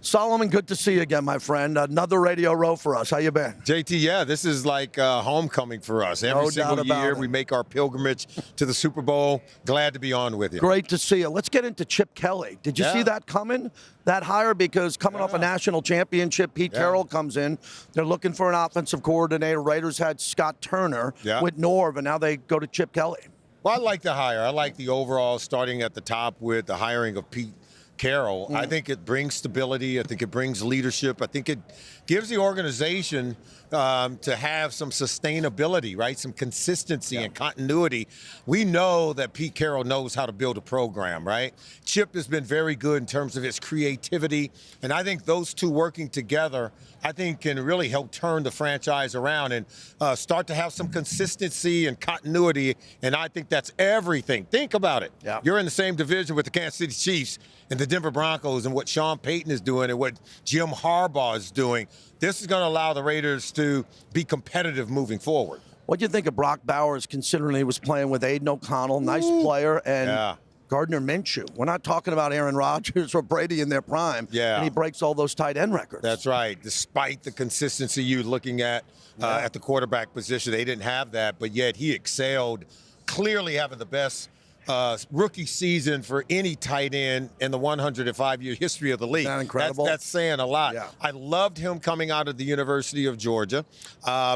Solomon, good to see you again, my friend. Another Radio Row for us. How you been? JT, yeah, this is like homecoming for us. Every single year we make our pilgrimage to the Super Bowl. Glad to be on with you. Great to see you. Let's get into Chip Kelly. Did you see that coming, that hire? Because coming off a national championship, Pete Carroll comes in. They're looking for an offensive coordinator. Raiders had Scott Turner with Norv, and now they go to Chip Kelly. Well, I like the hire. I like the overall starting at the top with the hiring of Pete Carroll. I think it brings stability. I think it brings leadership. I think it gives the organization to have some sustainability, right? Some consistency and continuity. We know that Pete Carroll knows how to build a program, right? Chip has been very good in terms of his creativity. And I think those two working together, I think, can really help turn the franchise around and start to have some consistency and continuity. And I think that's everything. Think about it. You're in the same division with the Kansas City Chiefs and the Denver Broncos and what Sean Payton is doing and what Jim Harbaugh is doing. This is going to allow the Raiders to be competitive moving forward. What do you think of Brock Bowers, considering he was playing with Aiden O'Connell, nice player, and Gardner Minshew? We're not talking about Aaron Rodgers or Brady in their prime, and he breaks all those tight end records. That's right. Despite the consistency you're looking at the quarterback position, they didn't have that, but yet he excelled, clearly having the best rookie season for any tight end in the 105-year history of the league. Isn't that incredible? That's saying a lot. I loved him coming out of the University of Georgia.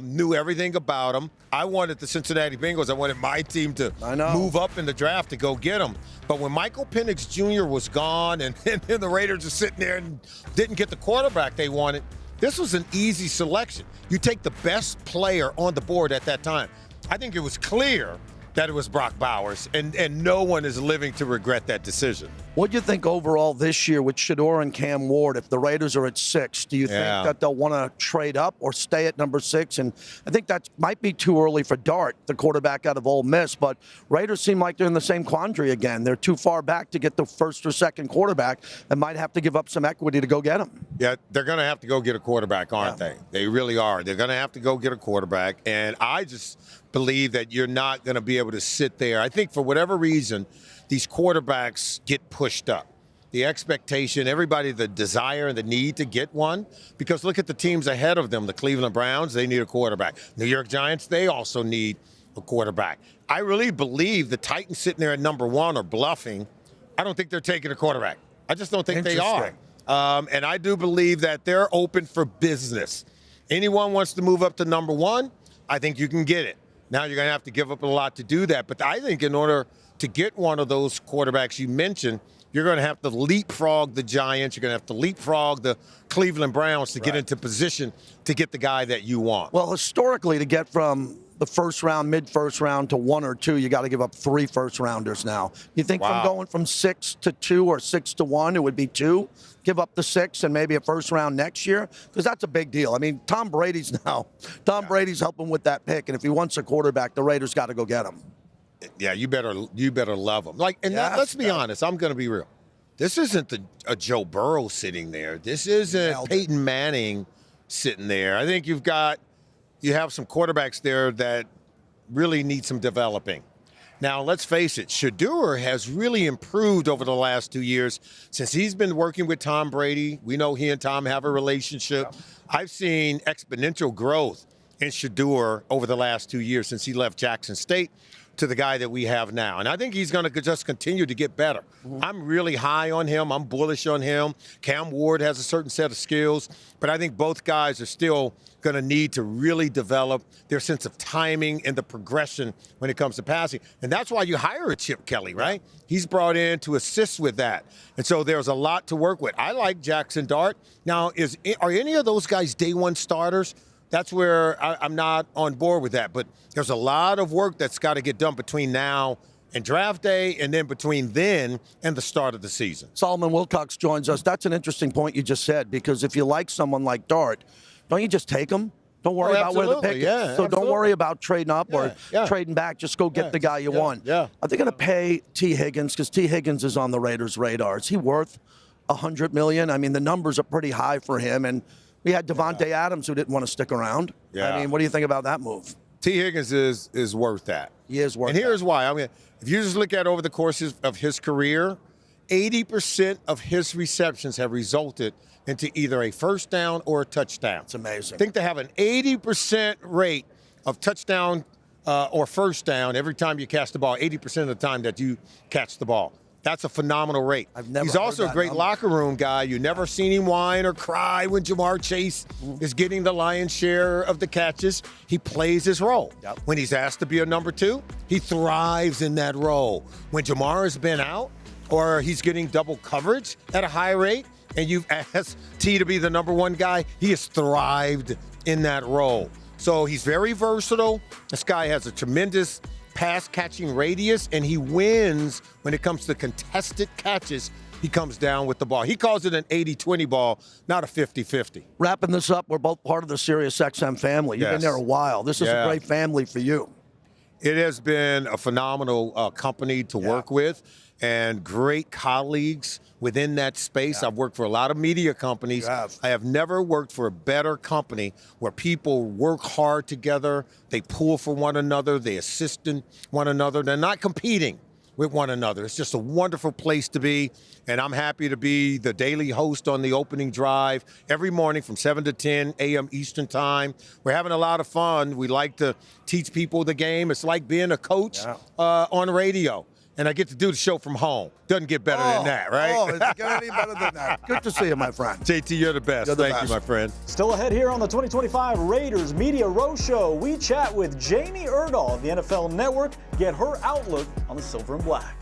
Knew everything about him. I wanted the Cincinnati Bengals. I wanted my team to move up in the draft to go get him. But when Michael Penix Jr. was gone and the Raiders are sitting there and didn't get the quarterback they wanted, this was an easy selection. You take the best player on the board at that time. I think it was clear that it was Brock Bowers, and no one is living to regret that decision. What do you think overall this year with Shedeur and Cam Ward? If the Raiders are at 6, do you think that they'll want to trade up or stay at number 6? And I think that might be too early for Dart, the quarterback out of Ole Miss, but Raiders seem like they're in the same quandary again. They're too far back to get the first or second quarterback and might have to give up some equity to go get him. Yeah, they're going to have to go get a quarterback, aren't they? They really are. They're going to have to go get a quarterback, and I just believe that you're not going to be able to sit there. I think for whatever reason, these quarterbacks get pushed up. The expectation, everybody, the desire and the need to get one, because look at the teams ahead of them. The Cleveland Browns, they need a quarterback. New York Giants, they also need a quarterback. I really believe the Titans sitting there at number 1 are bluffing. I don't think they're taking a quarterback. I just don't think they are. And I do believe that they're open for business. Anyone wants to move up to number 1, I think you can get it. Now you're going to have to give up a lot to do that. But I think in order to get one of those quarterbacks you mentioned, you're going to have to leapfrog the Giants. You're going to have to leapfrog the Cleveland Browns to get into position to get the guy that you want. Well, historically, to get from the first round, mid-first round to 1 or 2, you got to give up 3 first-rounders now. You think from going from 6 to 2 or 6 to 1, it would be 2? Give up the 6 and maybe a first round next year? Because that's a big deal. I mean, Tom Brady's helping with that pick, and if he wants a quarterback, the Raiders got to go get him. Yeah, you better love him. Let's be honest. I'm going to be real. This isn't a Joe Burrow sitting there. This isn't Peyton Manning sitting there. I think you have some quarterbacks there that really need some developing. Now, let's face it, Shedeur has really improved over the last 2 years since he's been working with Tom Brady. We know he and Tom have a relationship. I've seen exponential growth in Shedeur over the last 2 years since he left Jackson State to the guy that we have now. And I think he's going to just continue to get better. I'm really high on him. I'm bullish on him. Cam Ward has a certain set of skills, but I think both guys are still going to need to really develop their sense of timing and the progression when it comes to passing. And that's why you hire a Chip Kelly, right? He's brought in to assist with that. And so there's a lot to work with. I like Jackson Dart. Now, are any of those guys day 1 starters? That's where I'm not on board with that. But there's a lot of work that's got to get done between now and draft day, and then between then and the start of the season. Solomon Wilcots joins us. That's an interesting point you just said, because if you like someone like Dart, don't you just take him? Don't worry about where the pick is. Yeah, so don't worry about trading up or yeah. trading back. Just go get the guy you want. Yeah. Are they going to pay T. Higgins? Because T. Higgins is on the Raiders' radar. Is he worth $100 million? I mean, the numbers are pretty high for him. And we had Devontae Adams who didn't want to stick around. Yeah. I mean, what do you think about that move? T. Higgins is worth that. He is worth And here's why. I mean, if you just look at over the course of his career, 80% of his receptions have resulted into either a first down or a touchdown. It's amazing. I think they have an 80% rate of touchdown or first down every time you catch the ball, 80% of the time that you catch the ball. That's a phenomenal rate. He's also a great locker room guy. You never seen him whine or cry when Jamar Chase is getting the lion's share of the catches. He plays his role. When he's asked to be a number 2, he thrives in that role. When Jamar has been out or he's getting double coverage at a high rate and you've asked T to be the number 1 guy, he has thrived in that role. So he's very versatile. This guy has a tremendous pass-catching radius, and he wins when it comes to contested catches. He comes down with the ball. He calls it an 80-20 ball, not a 50-50. Wrapping this up, we're both part of the SiriusXM family. You've been there a while. This is a great family for you. It has been a phenomenal company to work with and great colleagues within that space. I've worked for a lot of media companies. I have never worked for a better company where people work hard together. They pull for one another. They assist in one another. They're not competing with one another. It's just a wonderful place to be. And I'm happy to be the daily host on the opening drive every morning from 7 to 10 a.m. Eastern time. We're having a lot of fun. We like to teach people the game. It's like being a coach on radio. And I get to do the show from home. Doesn't get better than that, right? Oh, it's get any better than that. Good to see you, my friend. JT, you're the best. Thank you, my friend. Still ahead here on the 2025 Raiders Media Row Show, we chat with Jamie Erdahl of the NFL Network, get her outlook on the Silver and Black.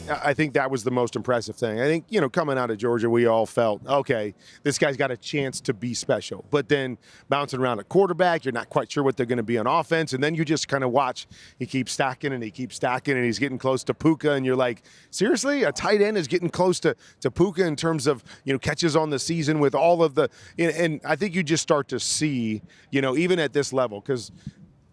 I think that was the most impressive thing. I think, coming out of Georgia, we all felt, okay, this guy's got a chance to be special. But then bouncing around a quarterback, you're not quite sure what they're going to be on offense. And then you just kind of watch. He keeps stacking and he keeps stacking and he's getting close to Puka. And you're like, seriously? A tight end is getting close to Puka in terms of, catches on the season with all of the – and I think you just start to see, even at this level, because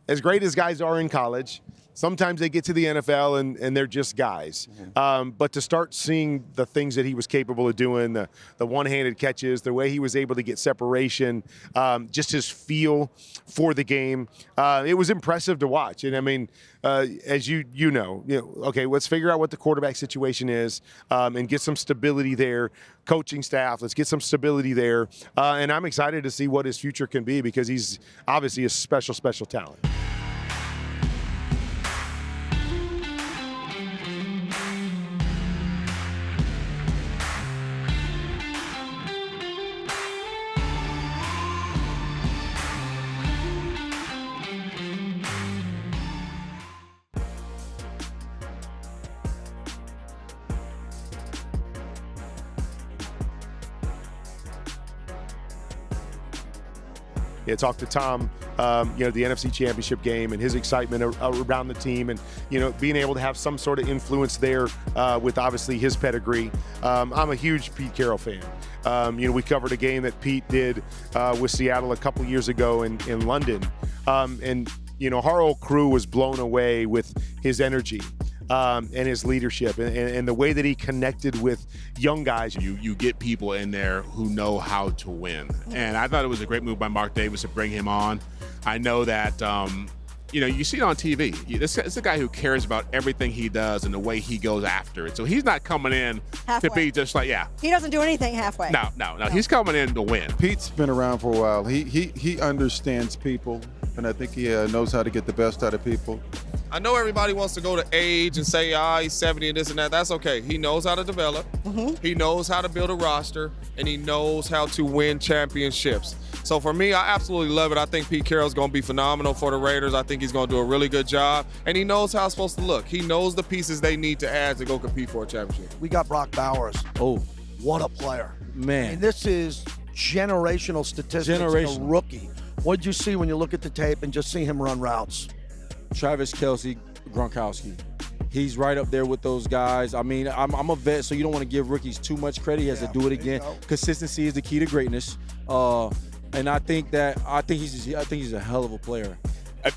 as great as guys are in college – sometimes they get to the NFL and they're just guys. But to start seeing the things that he was capable of doing, the one-handed catches, the way he was able to get separation, just his feel for the game, it was impressive to watch. And I mean, as you know, okay, let's figure out what the quarterback situation is and get some stability there. Coaching staff, let's get some stability there. And I'm excited to see what his future can be because he's obviously a special, special talent. Yeah, talk to Tom, the NFC Championship game and his excitement around the team and, being able to have some sort of influence there with obviously his pedigree. I'm a huge Pete Carroll fan. We covered a game that Pete did with Seattle a couple years ago in London. Our whole crew was blown away with his energy. And his leadership and the way that he connected with young guys. You get people in there who know how to win. And I thought it was a great move by Mark Davis to bring him on. I know that, you see it on TV. This is a guy who cares about everything he does and the way he goes after it. So he's not coming in halfway. To be just like, He doesn't do anything halfway. No. He's coming in to win. Pete's been around for a while. He understands people, and I think he knows how to get the best out of people. I know everybody wants to go to age and say, he's 70 and this and that. That's okay. He knows how to develop. He knows how to build a roster, and he knows how to win championships. So for me, I absolutely love it. I think Pete Carroll's going to be phenomenal for the Raiders. I think he's going to do a really good job, and he knows how it's supposed to look. He knows the pieces they need to add to go compete for a championship. We got Brock Bowers. Oh, what a player. Man. And this is generational statistics. A rookie. What did you see when you look at the tape and just see him run routes? Travis Kelce, Gronkowski. He's right up there with those guys. I mean, I'm a vet, so you don't want to give rookies too much credit. He has to do it again. Consistency is the key to greatness, and I think he's a hell of a player.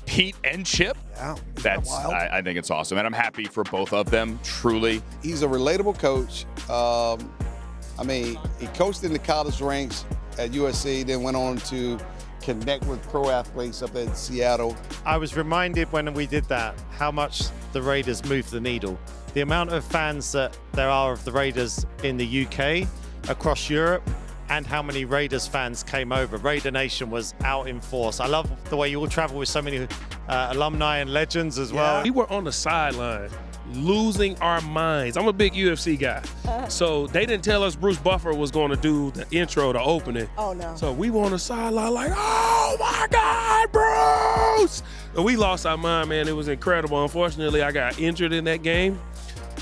Pete and Chip. Yeah, I think it's awesome, and I'm happy for both of them. Truly, he's a relatable coach. I mean, he coached in the college ranks at USC, then went on to connect with pro athletes up in Seattle. I was reminded when we did that how much the Raiders moved the needle. The amount of fans that there are of the Raiders in the UK, across Europe, and how many Raiders fans came over. Raider Nation was out in force. I love the way you all travel with so many alumni and legends as well. We were on the sideline losing our minds. I'm a big UFC guy. So they didn't tell us Bruce Buffer was going to do the intro to open it. Oh, no. So we were on the sideline like, oh, my God, Bruce! And we lost our mind, man. It was incredible. Unfortunately, I got injured in that game.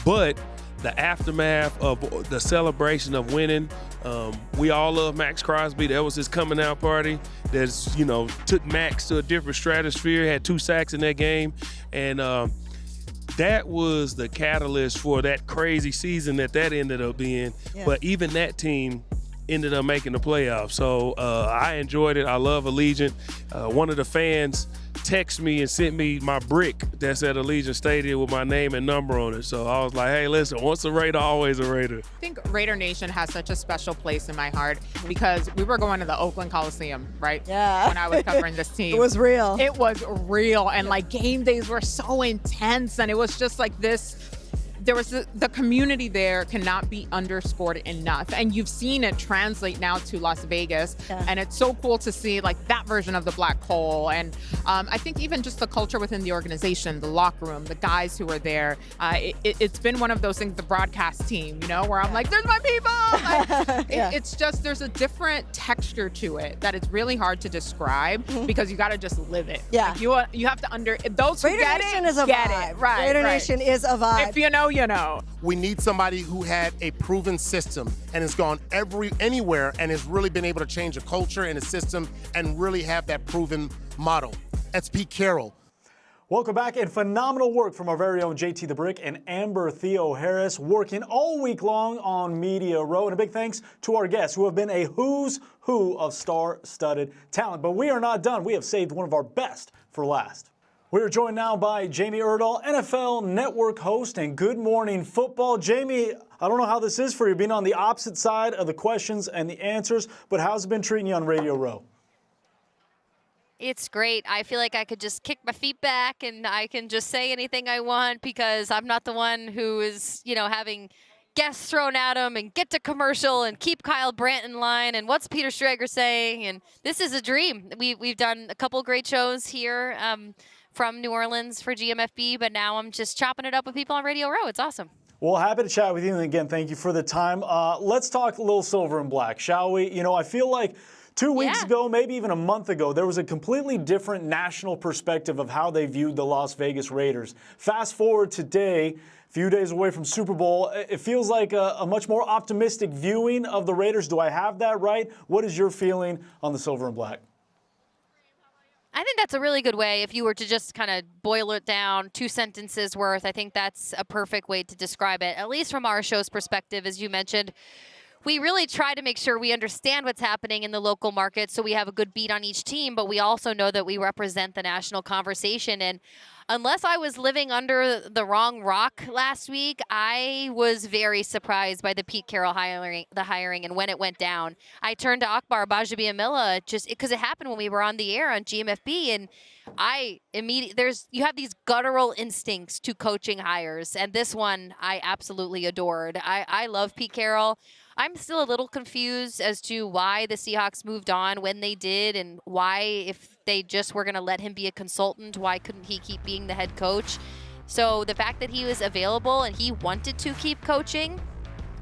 But the aftermath of the celebration of winning, we all love Max Crosby. That was his coming out party. That's, took Max to a different stratosphere, had 2 sacks in that game. And that was the catalyst for that crazy season that ended up being. Yeah. But even that team ended up making the playoffs. So I enjoyed it. I love Allegiant. One of the fans texted me and sent me my brick that's at Allegiant Stadium with my name and number on it. So I was like, hey, listen, once a Raider, always a Raider. I think Raider Nation has such a special place in my heart because we were going to the Oakland Coliseum, right? Yeah. When I was covering this team. It was real. It was real. And like game days were so intense. And it was just like this. There was the community there cannot be underscored enough. And you've seen it translate now to Las Vegas. Yeah. And it's so cool to see like that version of the black hole. And I think even just the culture within the organization, the locker room, the guys who are there, it's been one of those things, the broadcast team, where I'm like, there's my people. It's just, there's a different texture to it that it's really hard to describe because you got to just live it. Yeah. Like you have to those who Raider get Nation it, is a get vibe. it. Right. Raider Nation is a vibe. If you know, you know. We need somebody who had a proven system and has gone anywhere and has really been able to change a culture and a system and really have that proven model. That's Pete Carroll. Welcome back, and phenomenal work from our very own JT the Brick and Amber Theo Harris, working all week long on Media Row. And a big thanks to our guests who have been a who's who of star-studded talent. But we are not done. We have saved one of our best for last. We are joined now by Jamie Erdahl, NFL Network host and Good Morning Football. Jamie, I don't know how this is for you, being on the opposite side of the questions and the answers, but how's it been treating you on Radio Row? It's great. I feel like I could just kick my feet back and I can just say anything I want because I'm not the one who is, having guests thrown at him and get to commercial and keep Kyle Brandt in line and what's Peter Strager saying. And this is a dream. We've done a couple great shows here from New Orleans for GMFB, but now I'm just chopping it up with people on Radio Row. It's awesome. Well, happy to chat with you. And again, thank you for the time. Let's talk a little silver and black, shall we? I feel like 2 weeks ago, maybe even a month ago, there was a completely different national perspective of how they viewed the Las Vegas Raiders. Fast forward today, a few days away from Super Bowl, it feels like a much more optimistic viewing of the Raiders. Do I have that right? What is your feeling on the silver and black? I think that's a really good way. If you were to just kind of boil it down, 2 sentences worth, I think that's a perfect way to describe it, at least from our show's perspective. As you mentioned, we really try to make sure we understand what's happening in the local market so we have a good beat on each team, but we also know that we represent the national conversation. And unless I was living under the wrong rock last week, I was very surprised by the Pete Carroll hiring and when it went down. I turned to Akbar Bajabiamila just because it happened when we were on the air on GMFB, and you have these guttural instincts to coaching hires, and this one I absolutely adored. I love Pete Carroll. I'm still a little confused as to why the Seahawks moved on when they did and why, if they just were going to let him be a consultant, why couldn't he keep being the head coach? So the fact that he was available and he wanted to keep coaching,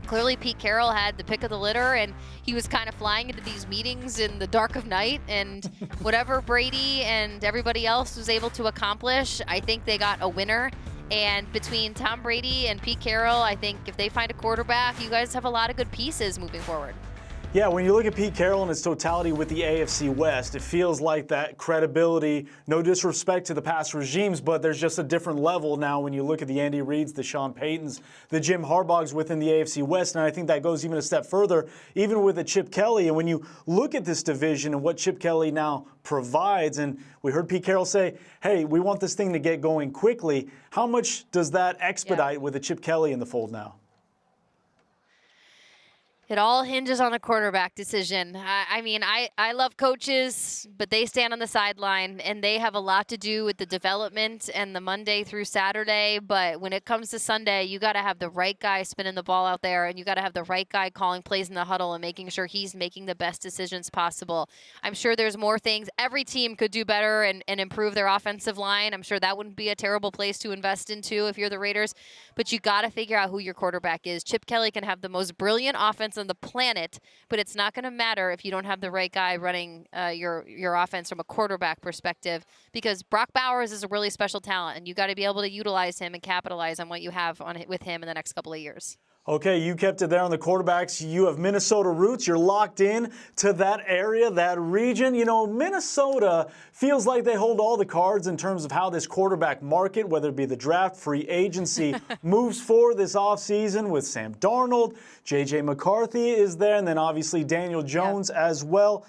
clearly Pete Carroll had the pick of the litter and he was kind of flying into these meetings in the dark of night, and whatever Brady and everybody else was able to accomplish, I think they got a winner. And between Tom Brady and Pete Carroll, I think if they find a quarterback, you guys have a lot of good pieces moving forward. Yeah, when you look at Pete Carroll in its totality with the AFC West, it feels like that credibility, no disrespect to the past regimes, but there's just a different level now when you look at the Andy Reids, the Sean Paytons, the Jim Harbaughs within the AFC West, and I think that goes even a step further, even with the Chip Kelly. And when you look at this division and what Chip Kelly now provides, and we heard Pete Carroll say, hey, we want this thing to get going quickly, how much does that expedite with a Chip Kelly in the fold now? It all hinges on the quarterback decision. I mean, I love coaches, but they stand on the sideline, and they have a lot to do with the development and the Monday through Saturday. But when it comes to Sunday, you got to have the right guy spinning the ball out there, and you got to have the right guy calling plays in the huddle and making sure he's making the best decisions possible. I'm sure there's more things. Every team could do better and improve their offensive line. I'm sure that wouldn't be a terrible place to invest into if you're the Raiders. But you got to figure out who your quarterback is. Chip Kelly can have the most brilliant offense on the planet, but it's not going to matter if you don't have the right guy running your offense from a quarterback perspective, because Brock Bowers is a really special talent, and you got to be able to utilize him and capitalize on what you have with him in the next couple of years. Okay, you kept it there on the quarterbacks. You have Minnesota roots. You're locked in to that area, that region. You know, Minnesota feels like they hold all the cards in terms of how this quarterback market, whether it be the draft, free agency, moves forward this offseason with Sam Darnold. J.J. McCarthy is there, and then obviously Daniel Jones as well.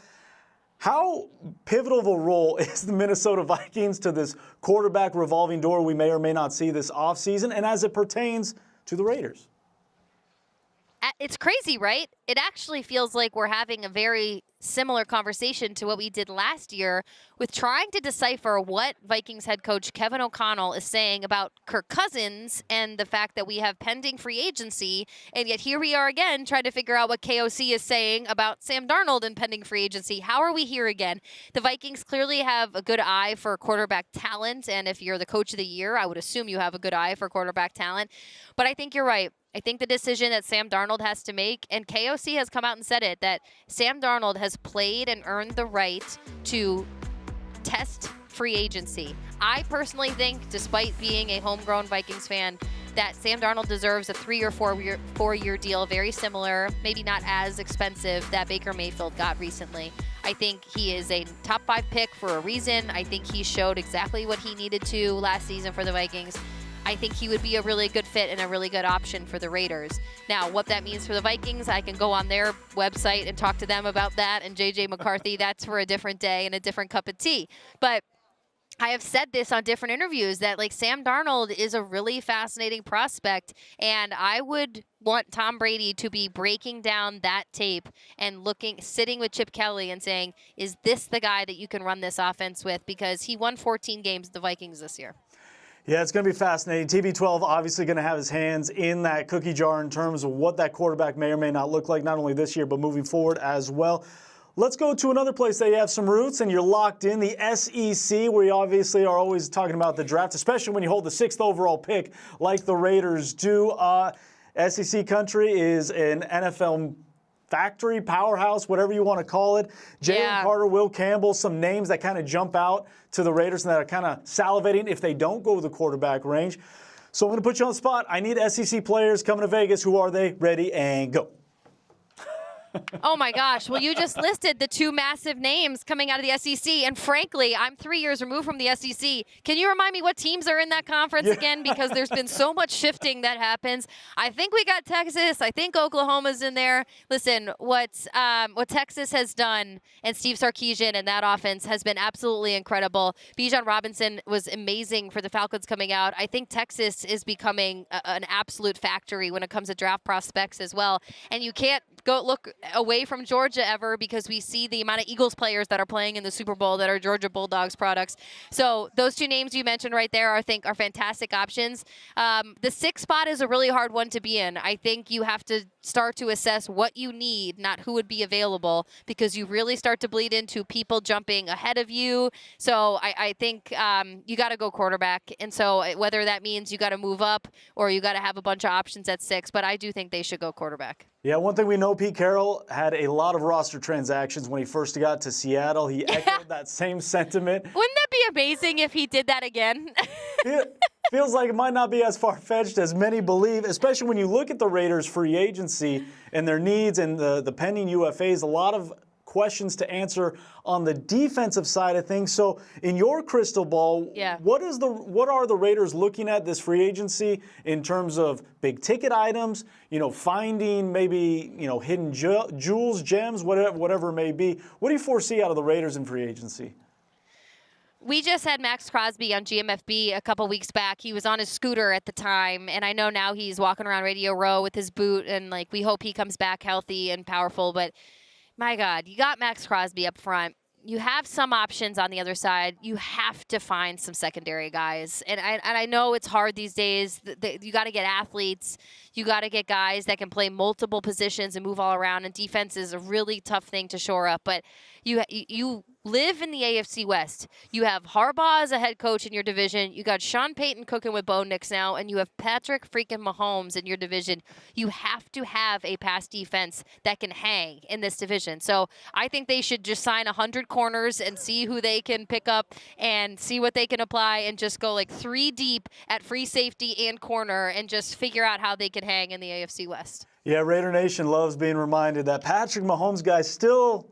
How pivotal of a role is the Minnesota Vikings to this quarterback revolving door we may or may not see this offseason, and as it pertains to the Raiders? It's crazy, right? It actually feels like we're having a very similar conversation to what we did last year with trying to decipher what Vikings head coach Kevin O'Connell is saying about Kirk Cousins and the fact that we have pending free agency, and yet here we are again trying to figure out what KOC is saying about Sam Darnold and pending free agency. How are we here again? The Vikings clearly have a good eye for quarterback talent, and if you're the coach of the year, I would assume you have a good eye for quarterback talent. But I think you're right. I think the decision that Sam Darnold has to make, and KOC has come out and said it, that Sam Darnold has played and earned the right to test free agency. I personally think, despite being a homegrown Vikings fan, that Sam Darnold deserves a 3 or 4 year deal, very similar, maybe not as expensive, that Baker Mayfield got recently. I think he is a top 5 pick for a reason. I think he showed exactly what he needed to last season for the Vikings. I think he would be a really good fit and a really good option for the Raiders. Now, what that means for the Vikings, I can go on their website and talk to them about that. And J.J. McCarthy, that's for a different day and a different cup of tea. But I have said this on different interviews that, like, Sam Darnold is a really fascinating prospect, and I would want Tom Brady to be breaking down that tape and sitting with Chip Kelly and saying, is this the guy that you can run this offense with? Because he won 14 games with the Vikings this year. Yeah, it's going to be fascinating. TB12 obviously going to have his hands in that cookie jar in terms of what that quarterback may or may not look like, not only this year, but moving forward as well. Let's go to another place that you have some roots, and you're locked in, the SEC, where you obviously are always talking about the draft, especially when you hold the 6th overall pick like the Raiders do. SEC country is an NFL factory, powerhouse, whatever you want to call it. Jalen Carter, Will Campbell, some names that kind of jump out to the Raiders and that are kind of salivating if they don't go to the quarterback range. So I'm going to put you on the spot. I need SEC players coming to Vegas. Who are they? Ready and go. Oh, my gosh. Well, you just listed the 2 massive names coming out of the SEC. And frankly, I'm 3 years removed from the SEC. Can you remind me what teams are in that conference again? Because there's been so much shifting that happens. I think we got Texas. I think Oklahoma's in there. Listen, what Texas has done and Steve Sarkisian and that offense has been absolutely incredible. Bijan Robinson was amazing for the Falcons coming out. I think Texas is becoming an absolute factory when it comes to draft prospects as well. And you can't go look away from Georgia ever, because we see the amount of Eagles players that are playing in the Super Bowl that are Georgia Bulldogs products. So those 2 names you mentioned right there, I think, are fantastic options. The 6th spot is a really hard one to be in. I think you have to start to assess what you need, not who would be available, because you really start to bleed into people jumping ahead of you. So I think you got to go quarterback. And so whether that means you got to move up or you got to have a bunch of options at 6, but I do think they should go quarterback. Yeah, one thing we know, Pete Carroll had a lot of roster transactions when he first got to Seattle. He echoed that same sentiment. Wouldn't that be amazing if he did that again? feels like it might not be as far-fetched as many believe, especially when you look at the Raiders' free agency and their needs and the pending UFAs. A lot of questions to answer on the defensive side of things. So in your crystal ball, what are the Raiders looking at this free agency in terms of big ticket items, finding maybe, hidden jewels, gems, whatever it may be? What do you foresee out of the Raiders in free agency? We just had Max Crosby on GMFB a couple weeks back. He was on his scooter at the time, and I know now he's walking around Radio Row with his boot, and we hope he comes back healthy and powerful, but my God, you got Max Crosby up front. You have some options on the other side. You have to find some secondary guys. And I know it's hard these days. You got to get athletes. You got to get guys that can play multiple positions and move all around. And defense is a really tough thing to shore up. But you live in the AFC West. You have Harbaugh as a head coach in your division. You got Sean Payton cooking with Bo Nix now, and you have Patrick freaking Mahomes in your division. You have to have a pass defense that can hang in this division. So I think they should just sign 100 corners and see who they can pick up and see what they can apply and just go 3 deep at free safety and corner and just figure out how they can hang in the AFC West. Yeah, Raider Nation loves being reminded that Patrick Mahomes guy's still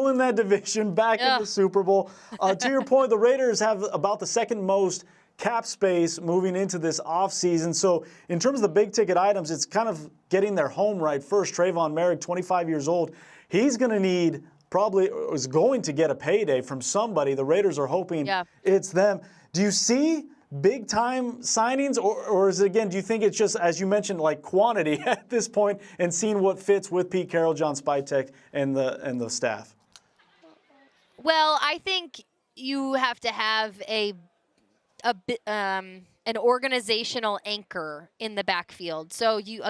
in that division, back in the Super Bowl. To your point, the Raiders have about the second most cap space moving into this offseason. So in terms of the big ticket items, it's kind of getting their home right first. Trayvon Merrick, 25 years old. He's going to need, probably is going to get a payday from somebody. The Raiders are hoping it's them. Do you see big-time signings, or is it, again, do you think it's just, as you mentioned, quantity at this point and seeing what fits with Pete Carroll, John Spytek, and the staff? Well, I think you have to have an organizational anchor in the backfield. So you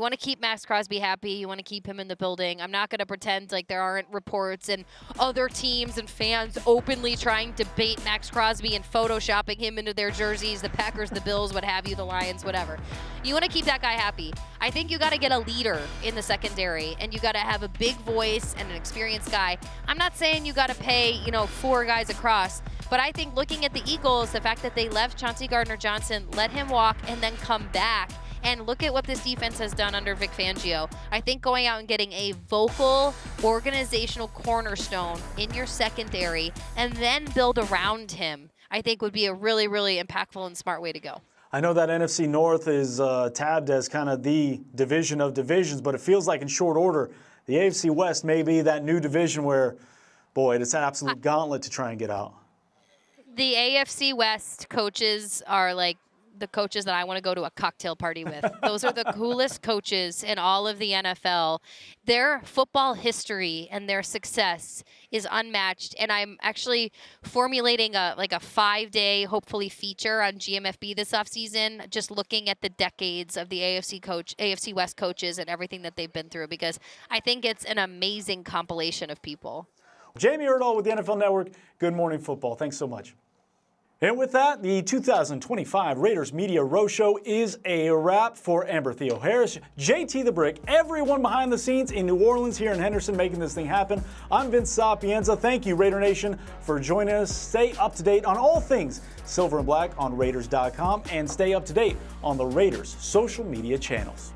want to keep Max Crosby happy. You want to keep him in the building. I'm not going to pretend like there aren't reports and other teams and fans openly trying to bait Max Crosby and photoshopping him into their jerseys, the Packers, the Bills, what have you, the Lions, whatever. You want to keep that guy happy. I think you got to get a leader in the secondary, and you got to have a big voice and an experienced guy. I'm not saying you got to pay, 4 guys across, but I think looking at the Eagles, the fact that they left Chauncey Gardner-Johnson, let him walk, and then come back, and look at what this defense has done under Vic Fangio. I think going out and getting a vocal, organizational cornerstone in your secondary and then build around him, I think would be a really, really impactful and smart way to go. I know that NFC North is tabbed as kind of the division of divisions, but it feels like in short order, the AFC West may be that new division where, boy, it's an absolute gauntlet to try and get out. The AFC West coaches are the coaches that I want to go to a cocktail party with. Those are the coolest coaches in all of the NFL. Their football history and their success is unmatched. And I'm actually formulating a 5-day, hopefully, feature on GMFB this offseason, just looking at the decades of the AFC West coaches and everything that they've been through, because I think it's an amazing compilation of people. Jamie Erdahl with the NFL Network. Good Morning Football. Thanks so much. And with that, the 2025 Raiders Media Roadshow is a wrap. For Amber Theo Harris, JT the Brick, everyone behind the scenes in New Orleans, here in Henderson, making this thing happen. I'm Vince Sapienza. Thank you, Raider Nation, for joining us. Stay up to date on all things Silver and Black on Raiders.com, and stay up to date on the Raiders' social media channels.